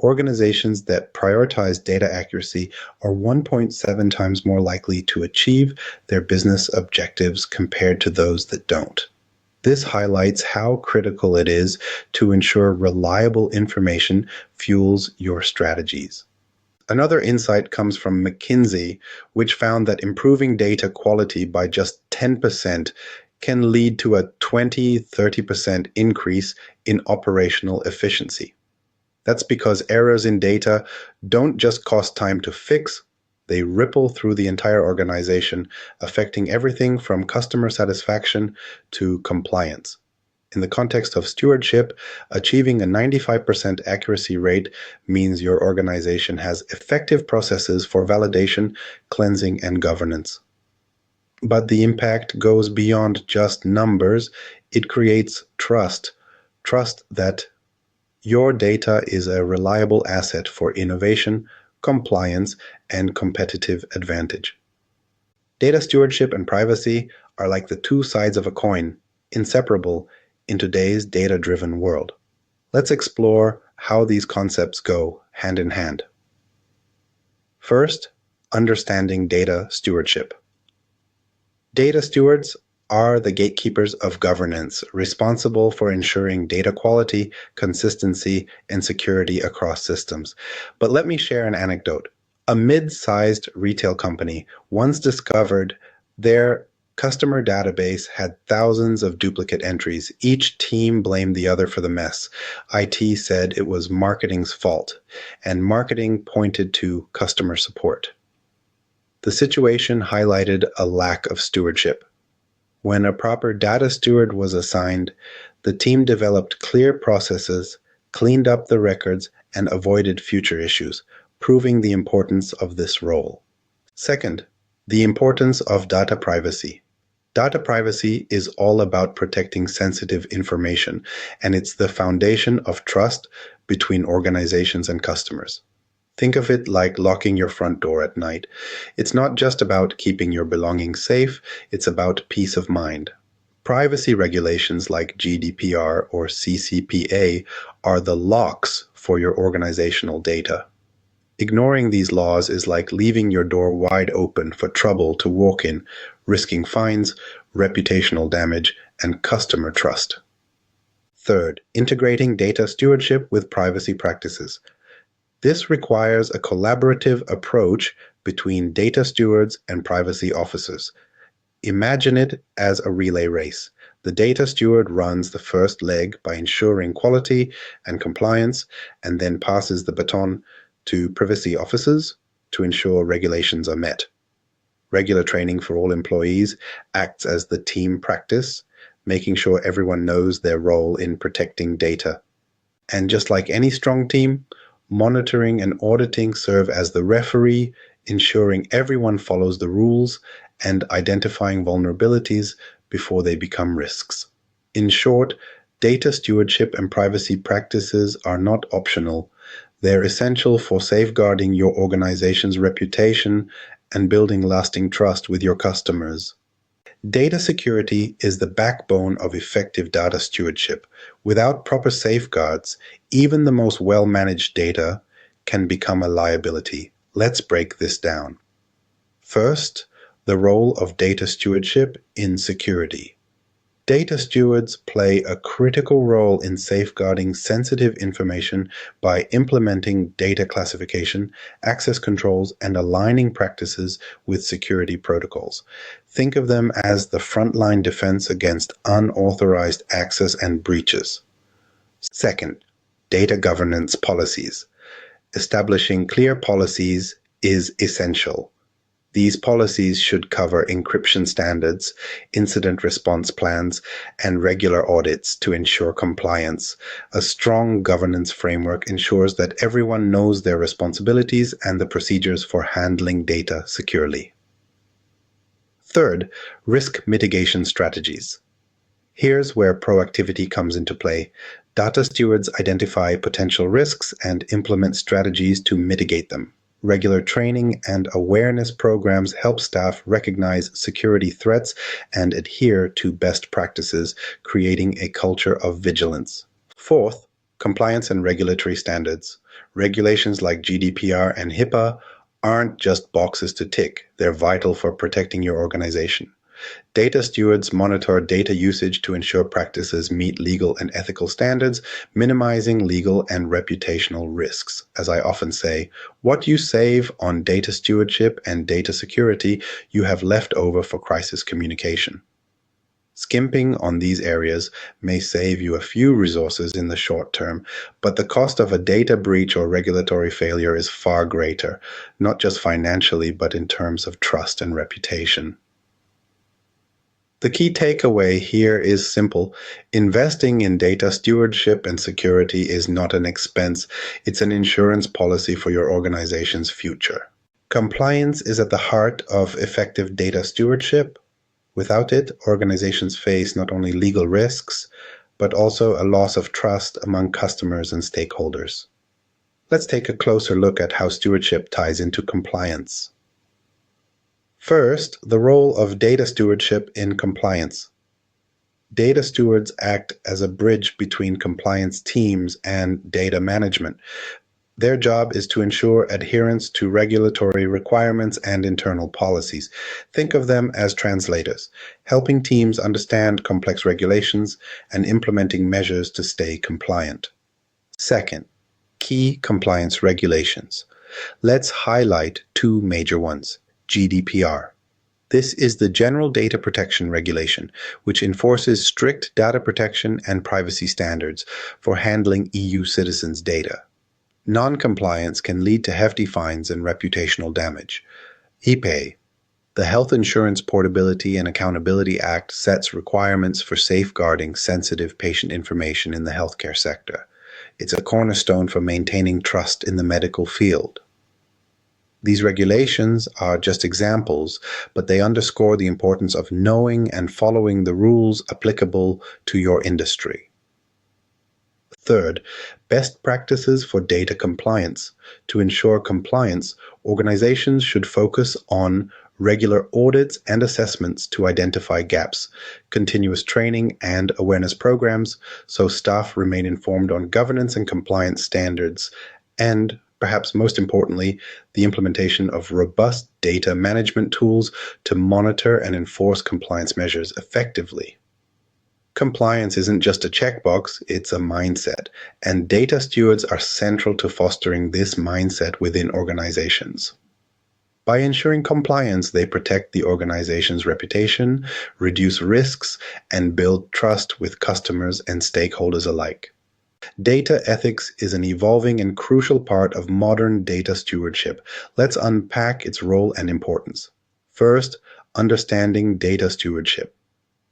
Organizations that prioritize data accuracy are 1.7 times more likely to achieve their business objectives compared to those that don't. This highlights how critical it is to ensure reliable information fuels your strategies. Another insight comes from McKinsey, which found that improving data quality by just 10% can lead to a 20-30% increase in operational efficiency. That's because errors in data don't just cost time to fix, they ripple through the entire organization, affecting everything from customer satisfaction to compliance. In the context of stewardship, achieving a 95% accuracy rate means your organization has effective processes for validation, cleansing, and governance. But the impact goes beyond just numbers. It creates trust that your data is a reliable asset for innovation, compliance, and competitive advantage. Data stewardship and privacy are like the two sides of a coin, inseparable in today's data-driven world. Let's explore how these concepts go hand in hand. First, understanding data stewardship. Data stewards are the gatekeepers of governance, responsible for ensuring data quality, consistency, and security across systems. But let me share an anecdote. A mid-sized retail company once discovered their customer database had thousands of duplicate entries. Each team blamed the other for the mess. IT said it was marketing's fault, and marketing pointed to customer support. The situation highlighted a lack of stewardship. When a proper data steward was assigned, the team developed clear processes, cleaned up the records, and avoided future issues, proving the importance of this role. Second, the importance of data privacy. Data privacy is all about protecting sensitive information, and it's the foundation of trust between organizations and customers. Think of it like locking your front door at night. It's not just about keeping your belongings safe, it's about peace of mind. Privacy regulations like GDPR or CCPA are the locks for your organizational data. Ignoring these laws is like leaving your door wide open for trouble to walk in, risking fines, reputational damage, and customer trust. Third, integrating data stewardship with privacy practices. This requires a collaborative approach between data stewards and privacy officers. Imagine it as a relay race. The data steward runs the first leg by ensuring quality and compliance, and then passes the baton to privacy officers to ensure regulations are met. Regular training for all employees acts as the team practice, making sure everyone knows their role in protecting data. And just like any strong team, monitoring and auditing serve as the referee, ensuring everyone follows the rules and identifying vulnerabilities before they become risks. In short, data stewardship and privacy practices are not optional. They're essential for safeguarding your organization's reputation and building lasting trust with your customers. Data security is the backbone of effective data stewardship. Without proper safeguards, even the most well-managed data can become a liability. Let's break this down. First, the role of data stewardship in security. Data stewards play a critical role in safeguarding sensitive information by implementing data classification, access controls, and aligning practices with security protocols. Think of them as the frontline defense against unauthorized access and breaches. Second, data governance policies. Establishing clear policies is essential. These policies should cover encryption standards, incident response plans, and regular audits to ensure compliance. A strong governance framework ensures that everyone knows their responsibilities and the procedures for handling data securely. Third, risk mitigation strategies. Here's where proactivity comes into play. Data stewards identify potential risks and implement strategies to mitigate them. Regular training and awareness programs help staff recognize security threats and adhere to best practices, creating a culture of vigilance. Fourth, compliance and regulatory standards. Regulations like GDPR and HIPAA aren't just boxes to tick, they're vital for protecting your organization. Data stewards monitor data usage to ensure practices meet legal and ethical standards, minimizing legal and reputational risks. As I often say, what you save on data stewardship and data security, you have left over for crisis communication. Skimping on these areas may save you a few resources in the short term, but the cost of a data breach or regulatory failure is far greater, not just financially, but in terms of trust and reputation. The key takeaway here is simple. Investing in data stewardship and security is not an expense, it's an insurance policy for your organization's future. Compliance is at the heart of effective data stewardship. Without it, organizations face not only legal risks, but also a loss of trust among customers and stakeholders. Let's take a closer look at how stewardship ties into compliance. First, the role of data stewardship in compliance. Data stewards act as a bridge between compliance teams and data management. Their job is to ensure adherence to regulatory requirements and internal policies. Think of them as translators, helping teams understand complex regulations and implementing measures to stay compliant. Second, key compliance regulations. Let's highlight two major ones. GDPR. This is the General Data Protection Regulation, which enforces strict data protection and privacy standards for handling EU citizens' data. Non-compliance can lead to hefty fines and reputational damage. EPA, the Health Insurance Portability and Accountability Act, sets requirements for safeguarding sensitive patient information in the healthcare sector. It's a cornerstone for maintaining trust in the medical field. These regulations are just examples, but they underscore the importance of knowing and following the rules applicable to your industry. Third, best practices for data compliance. To ensure compliance, organizations should focus on regular audits and assessments to identify gaps, continuous training and awareness programs so staff remain informed on governance and compliance standards, and perhaps most importantly, the implementation of robust data management tools to monitor and enforce compliance measures effectively. Compliance isn't just a checkbox, it's a mindset, and data stewards are central to fostering this mindset within organizations. By ensuring compliance, they protect the organization's reputation, reduce risks, and build trust with customers and stakeholders alike. Data ethics is an evolving and crucial part of modern data stewardship. Let's unpack its role and importance. First, understanding data stewardship.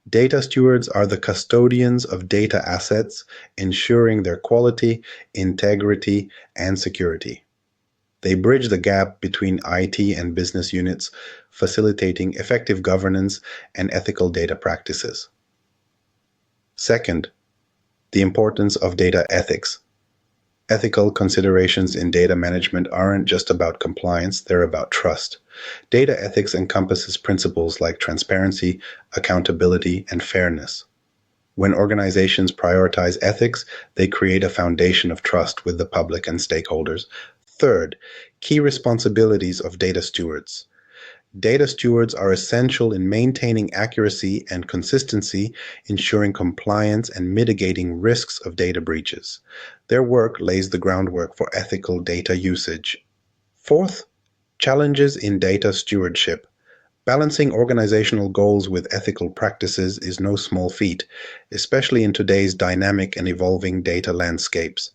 Data stewards are the custodians of data assets, ensuring their quality, integrity, and security. They bridge the gap between IT and business units, facilitating effective governance and ethical data practices. Second, the importance of data ethics. Ethical considerations in data management aren't just about compliance, they're about trust. Data ethics encompasses principles like transparency, accountability, and fairness. When organizations prioritize ethics, they create a foundation of trust with the public and stakeholders. Third, key responsibilities of data stewards. Data stewards are essential in maintaining accuracy and consistency, ensuring compliance and mitigating risks of data breaches. Their work lays the groundwork for ethical data usage. Fourth, challenges in data stewardship. Balancing organizational goals with ethical practices is no small feat, especially in today's dynamic and evolving data landscapes.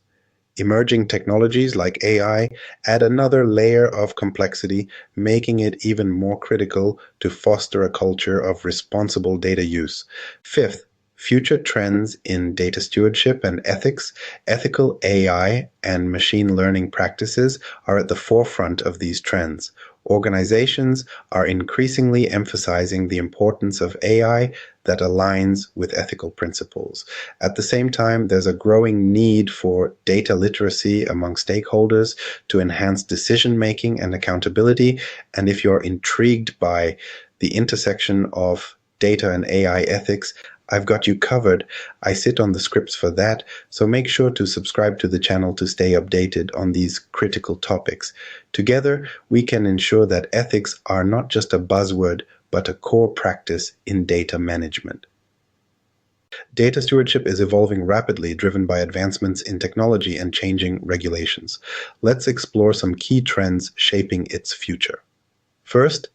Emerging technologies like AI add another layer of complexity, making it even more critical to foster a culture of responsible data use. Fifth, future trends in data stewardship and ethics. Ethical AI and machine learning practices are at the forefront of these trends. Organizations are increasingly emphasizing the importance of AI that aligns with ethical principles. At the same time, there's a growing need for data literacy among stakeholders to enhance decision-making and accountability. And if you're intrigued by the intersection of data and AI ethics, I've got you covered. I sit on the scripts for that, so make sure to subscribe to the channel to stay updated on these critical topics. Together, we can ensure that ethics are not just a buzzword, but a core practice in data management. Data stewardship is evolving rapidly, driven by advancements in technology and changing regulations. Let's explore some key trends shaping its future. First,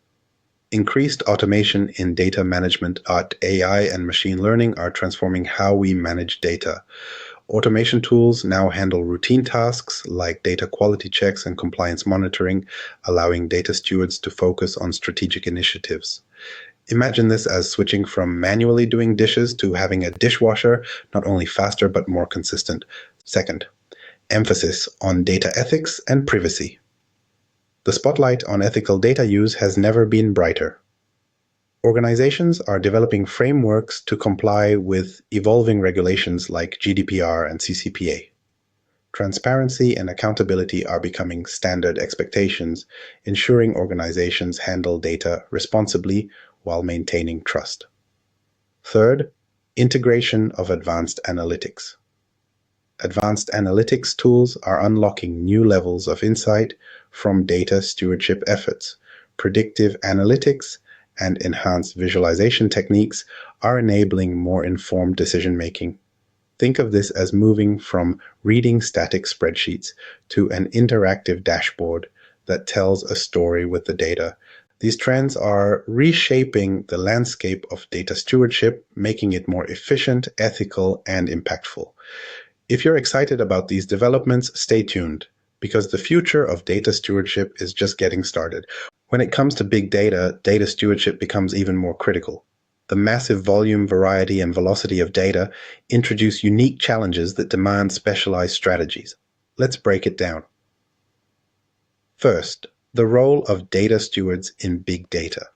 increased automation in data management. AI and machine learning are transforming how we manage data. Automation tools now handle routine tasks like data quality checks and compliance monitoring, allowing data stewards to focus on strategic initiatives. Imagine this as switching from manually doing dishes to having a dishwasher, not only faster but more consistent. Second, emphasis on data ethics and privacy. The spotlight on ethical data use has never been brighter. Organizations are developing frameworks to comply with evolving regulations like GDPR and CCPA. Transparency and accountability are becoming standard expectations, ensuring organizations handle data responsibly while maintaining trust. Third, integration of advanced analytics. Advanced analytics tools are unlocking new levels of insight from data stewardship efforts. Predictive analytics and enhanced visualization techniques are enabling more informed decision-making. Think of this as moving from reading static spreadsheets to an interactive dashboard that tells a story with the data. These trends are reshaping the landscape of data stewardship, making it more efficient, ethical, and impactful. If you're excited about these developments, stay tuned, because the future of data stewardship is just getting started. When it comes to big data, data stewardship becomes even more critical. The massive volume, variety, and velocity of data introduce unique challenges that demand specialized strategies. Let's break it down. First, the role of data stewards in big data.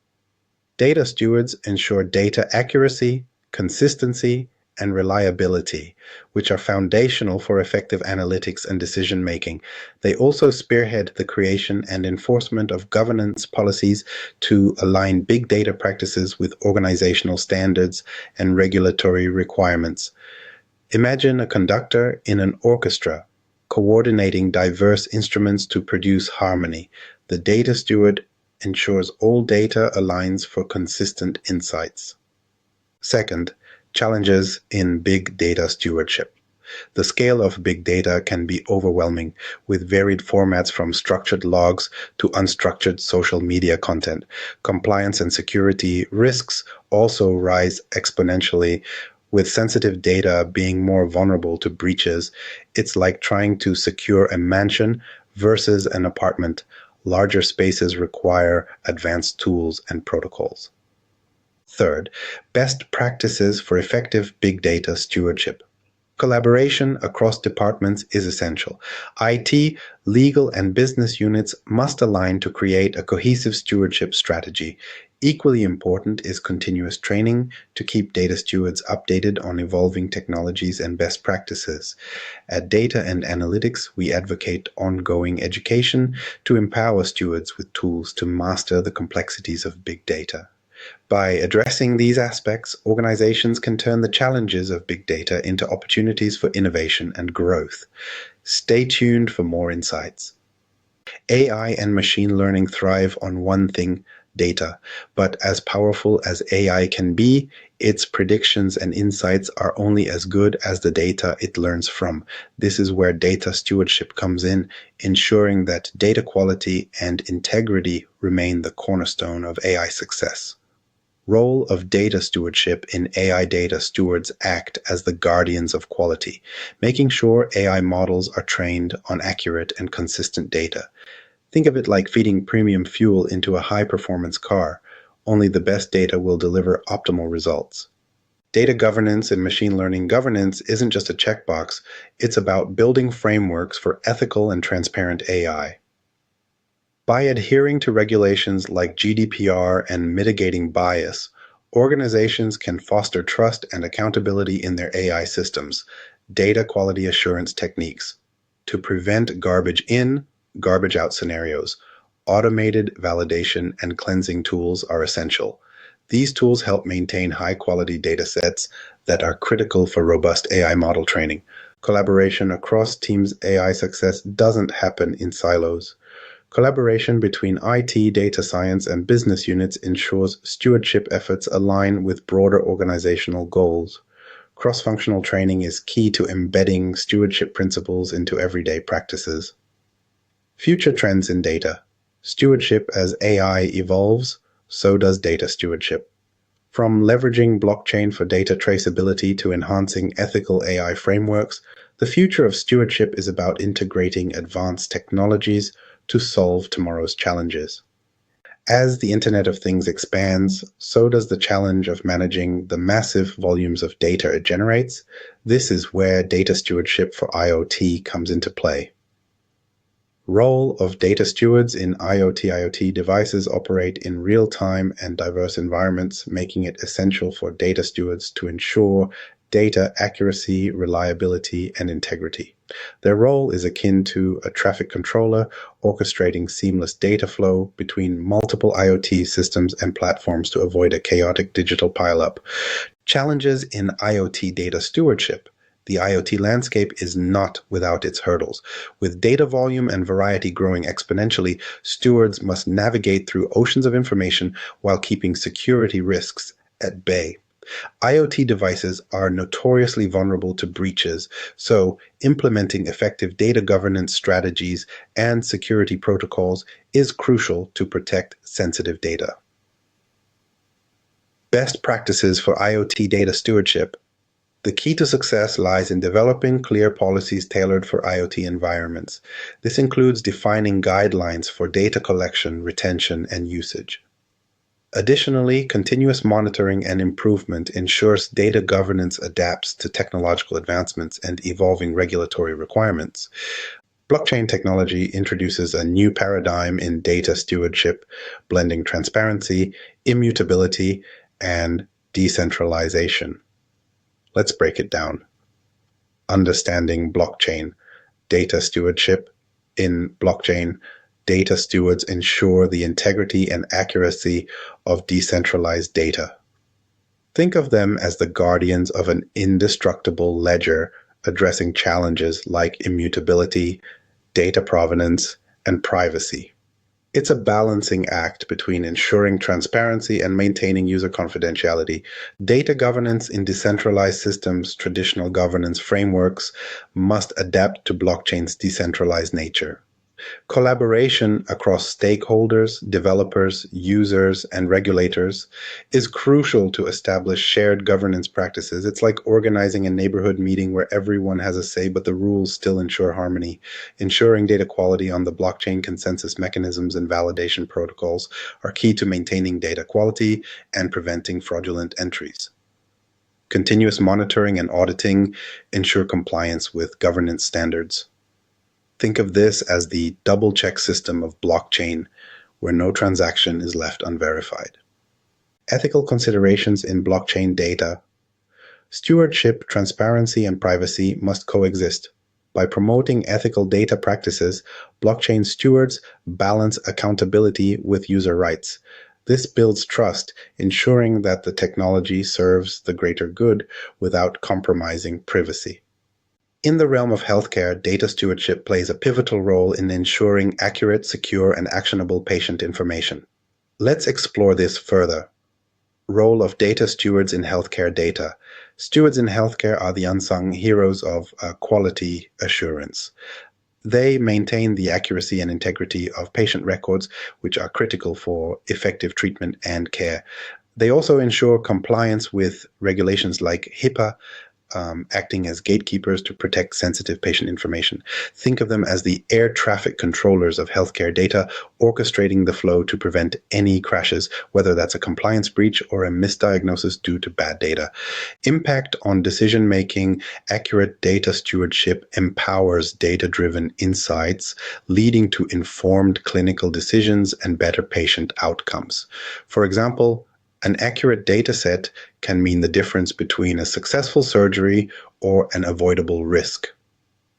Data stewards ensure data accuracy, consistency, and reliability, which are foundational for effective analytics and decision-making. They also spearhead the creation and enforcement of governance policies to align big data practices with organizational standards and regulatory requirements. Imagine a conductor in an orchestra coordinating diverse instruments to produce harmony. The data steward ensures all data aligns for consistent insights. Second, challenges in big data stewardship. The scale of big data can be overwhelming, with varied formats from structured logs to unstructured social media content. Compliance and security risks also rise exponentially, with sensitive data being more vulnerable to breaches. It's like trying to secure a mansion versus an apartment. Larger spaces require advanced tools and protocols. Third, best practices for effective big data stewardship. Collaboration across departments is essential. IT, legal, and business units must align to create a cohesive stewardship strategy. Equally important is continuous training to keep data stewards updated on evolving technologies and best practices. At Data and Analytics, we advocate ongoing education to empower stewards with tools to master the complexities of big data. By addressing these aspects, organizations can turn the challenges of big data into opportunities for innovation and growth. Stay tuned for more insights. AI and machine learning thrive on one thing, data. But as powerful as AI can be, its predictions and insights are only as good as the data it learns from. This is where data stewardship comes in, ensuring that data quality and integrity remain the cornerstone of AI success. Role of data stewardship in AI data stewards act as the guardians of quality, making sure AI models are trained on accurate and consistent data. Think of it like feeding premium fuel into a high-performance car. Only the best data will deliver optimal results. Data governance and machine learning governance isn't just a checkbox, it's about building frameworks for ethical and transparent AI. By adhering to regulations like GDPR and mitigating bias, organizations can foster trust and accountability in their AI systems, data quality assurance techniques. To prevent garbage in, garbage out scenarios, automated validation and cleansing tools are essential. These tools help maintain high-quality data sets that are critical for robust AI model training. Collaboration across teams' AI success doesn't happen in silos. Collaboration between IT, data science, and business units ensures stewardship efforts align with broader organizational goals. Cross-functional training is key to embedding stewardship principles into everyday practices. Future trends in data. Stewardship. As AI evolves, so does data stewardship. From leveraging blockchain for data traceability to enhancing ethical AI frameworks, the future of stewardship is about integrating advanced technologies to solve tomorrow's challenges. As the Internet of Things expands, so does the challenge of managing the massive volumes of data it generates. This is where data stewardship for IoT comes into play. Role of data stewards in IoT devices operate in real-time and diverse environments, making it essential for data stewards to ensure data accuracy, reliability, and integrity. Their role is akin to a traffic controller, orchestrating seamless data flow between multiple IoT systems and platforms to avoid a chaotic digital pileup. Challenges in IoT data stewardship. The IoT landscape is not without its hurdles. With data volume and variety growing exponentially, stewards must navigate through oceans of information while keeping security risks at bay. IoT devices are notoriously vulnerable to breaches, so implementing effective data governance strategies and security protocols is crucial to protect sensitive data. Best practices for IoT data stewardship. The key to success lies in developing clear policies tailored for IoT environments. This includes defining guidelines for data collection, retention, and usage. Additionally, continuous monitoring and improvement ensures data governance adapts to technological advancements and evolving regulatory requirements. Blockchain technology introduces a new paradigm in data stewardship, blending transparency, immutability, and decentralization. Let's break it down. Understanding blockchain. Data stewardship. In blockchain, data stewards ensure the integrity and accuracy of decentralized data. Think of them as the guardians of an indestructible ledger, addressing challenges like immutability, data provenance, and privacy. It's a balancing act between ensuring transparency and maintaining user confidentiality. Data governance in decentralized systems, traditional governance frameworks, must adapt to blockchain's decentralized nature. Collaboration across stakeholders, developers, users, and regulators is crucial to establish shared governance practices. It's like organizing a neighborhood meeting where everyone has a say, but the rules still ensure harmony. Ensuring data quality on the blockchain consensus mechanisms and validation protocols are key to maintaining data quality and preventing fraudulent entries. Continuous monitoring and auditing ensure compliance with governance standards. Think of this as the double-check system of blockchain, where no transaction is left unverified. Ethical considerations in blockchain data. Stewardship, transparency, and privacy must coexist. By promoting ethical data practices, blockchain stewards balance accountability with user rights. This builds trust, ensuring that the technology serves the greater good without compromising privacy. In the realm of healthcare, data stewardship plays a pivotal role in ensuring accurate, secure, and actionable patient information. Let's explore this further. Role of data stewards in healthcare data. Stewards in healthcare are the unsung heroes of quality assurance. They maintain the accuracy and integrity of patient records, which are critical for effective treatment and care. They also ensure compliance with regulations like HIPAA, acting as gatekeepers to protect sensitive patient information. Think of them as the air traffic controllers of healthcare data, orchestrating the flow to prevent any crashes, whether that's a compliance breach or a misdiagnosis due to bad data. Impact on decision-making. Accurate data stewardship empowers data-driven insights, leading to informed clinical decisions and better patient outcomes. For example, an accurate data set can mean the difference between a successful surgery or an avoidable risk.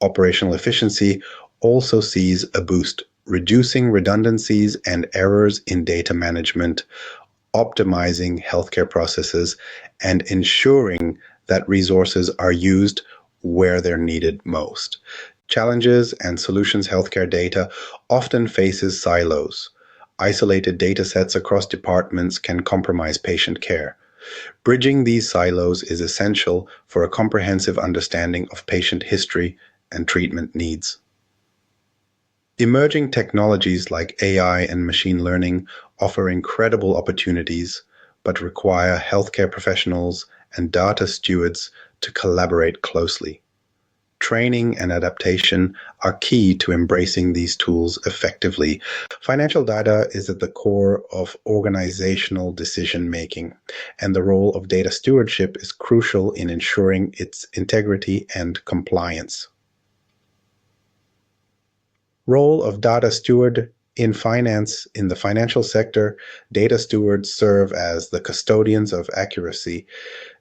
Operational efficiency also sees a boost, reducing redundancies and errors in data management. optimizing healthcare processes, and ensuring that resources are used where they're needed most. Challenges and solutions healthcare data often faces silos. Isolated data sets across departments can compromise patient care. Bridging these silos is essential for a comprehensive understanding of patient history and treatment needs. Emerging technologies like AI and machine learning offer incredible opportunities, but require healthcare professionals and data stewards to collaborate closely. Training and adaptation are key to embracing these tools effectively. Financial data is at the core of organizational decision-making, and the role of data stewardship is crucial in ensuring its integrity and compliance. Role of data steward in finance. In the financial sector, data stewards serve as the custodians of accuracy.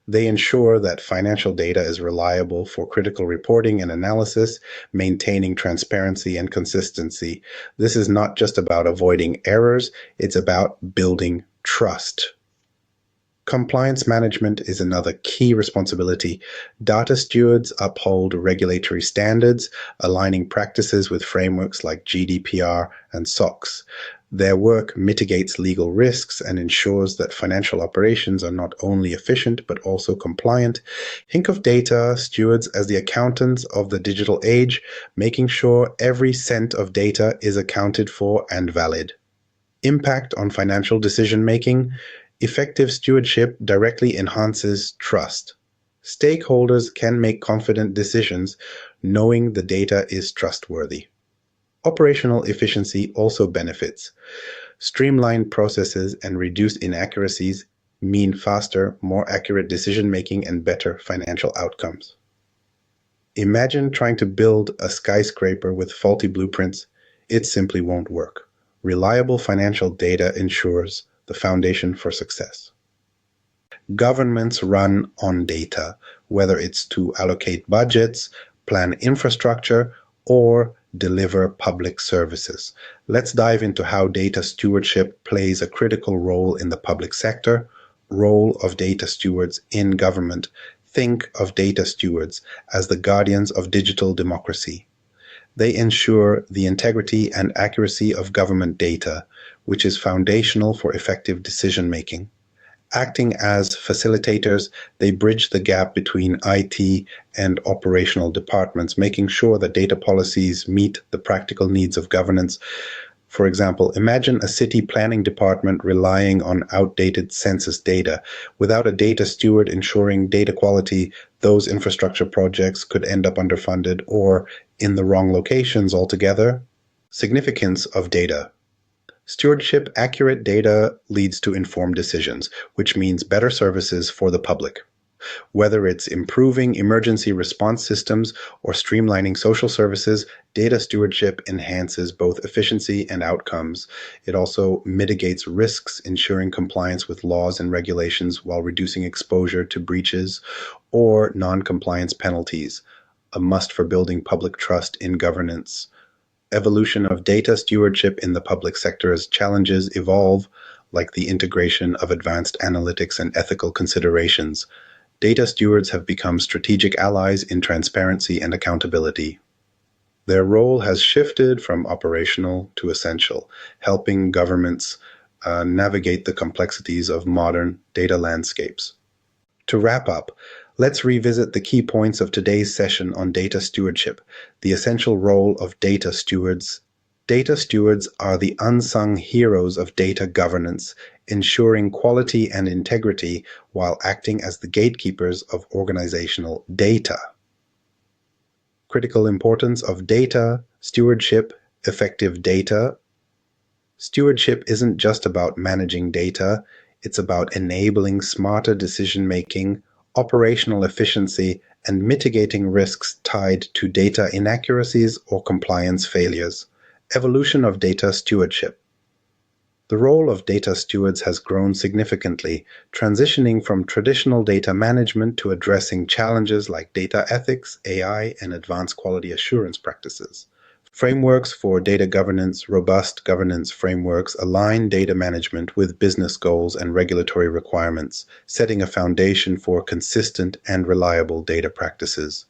They ensure that financial data is reliable for critical reporting and analysis, maintaining transparency and consistency. This is not just about avoiding errors, it's about building trust. Compliance management is another key responsibility. Data stewards uphold regulatory standards, aligning practices with frameworks like GDPR and SOX. Their work mitigates legal risks and ensures that financial operations are not only efficient but also compliant. Think of data stewards as the accountants of the digital age, making sure every cent of data is accounted for and valid. Impact on financial decision-making. Effective stewardship directly enhances trust. Stakeholders can make confident decisions knowing the data is trustworthy. Operational efficiency also benefits. Streamlined processes and reduced inaccuracies mean faster, more accurate decision-making and better financial outcomes. Imagine trying to build a skyscraper with faulty blueprints. It simply won't work. Reliable financial data ensures the foundation for success. Governments run on data, whether it's to allocate budgets, plan infrastructure, or deliver public services. Let's dive into how data stewardship plays a critical role in the public sector. Role of data stewards in government. Think of data stewards as the guardians of digital democracy. They ensure the integrity and accuracy of government data, which is foundational for effective decision-making. Acting as facilitators, they bridge the gap between IT and operational departments, making sure that data policies meet the practical needs of governance. For example, imagine a city planning department relying on outdated census data. Without a data steward ensuring data quality, those infrastructure projects could end up underfunded or in the wrong locations altogether. Significance of data. Stewardship. Accurate data leads to informed decisions, which means better services for the public. Whether it's improving emergency response systems or streamlining social services, data stewardship enhances both efficiency and outcomes. It also mitigates risks, ensuring compliance with laws and regulations while reducing exposure to breaches or non-compliance penalties, a must for building public trust in governance. Evolution of data stewardship in the public sector as challenges evolve, like the integration of advanced analytics and ethical considerations. Data stewards have become strategic allies in transparency and accountability. Their role has shifted from operational to essential, helping governments navigate the complexities of modern data landscapes. To wrap up, let's revisit the key points of today's session on data stewardship, the essential role of data stewards. Data stewards are the unsung heroes of data governance, ensuring quality and integrity while acting as the gatekeepers of organizational data. Critical importance of data stewardship. Effective data stewardship isn't just about managing data, it's about enabling smarter decision-making, operational efficiency, and mitigating risks tied to data inaccuracies or compliance failures. Evolution of data stewardship. The role of data stewards has grown significantly, transitioning from traditional data management to addressing challenges like data ethics, AI, and advanced quality assurance practices. Frameworks for data governance, robust governance frameworks align data management with business goals and regulatory requirements, setting a foundation for consistent and reliable data practices.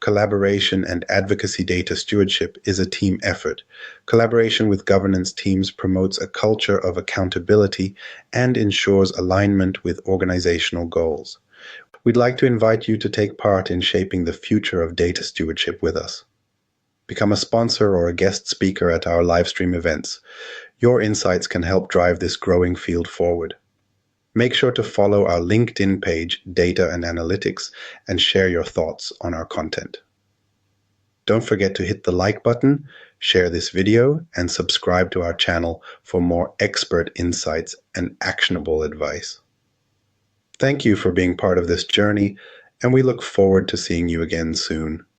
Collaboration and advocacy data stewardship is a team effort. Collaboration with governance teams promotes a culture of accountability and ensures alignment with organizational goals. We'd like to invite you to take part in shaping the future of data stewardship with us. Become a sponsor or a guest speaker at our live stream events. Your insights can help drive this growing field forward. Make sure to follow our LinkedIn page, Data and Analytics, and share your thoughts on our content. Don't forget to hit the like button, share this video, and subscribe to our channel for more expert insights and actionable advice. Thank you for being part of this journey, and we look forward to seeing you again soon.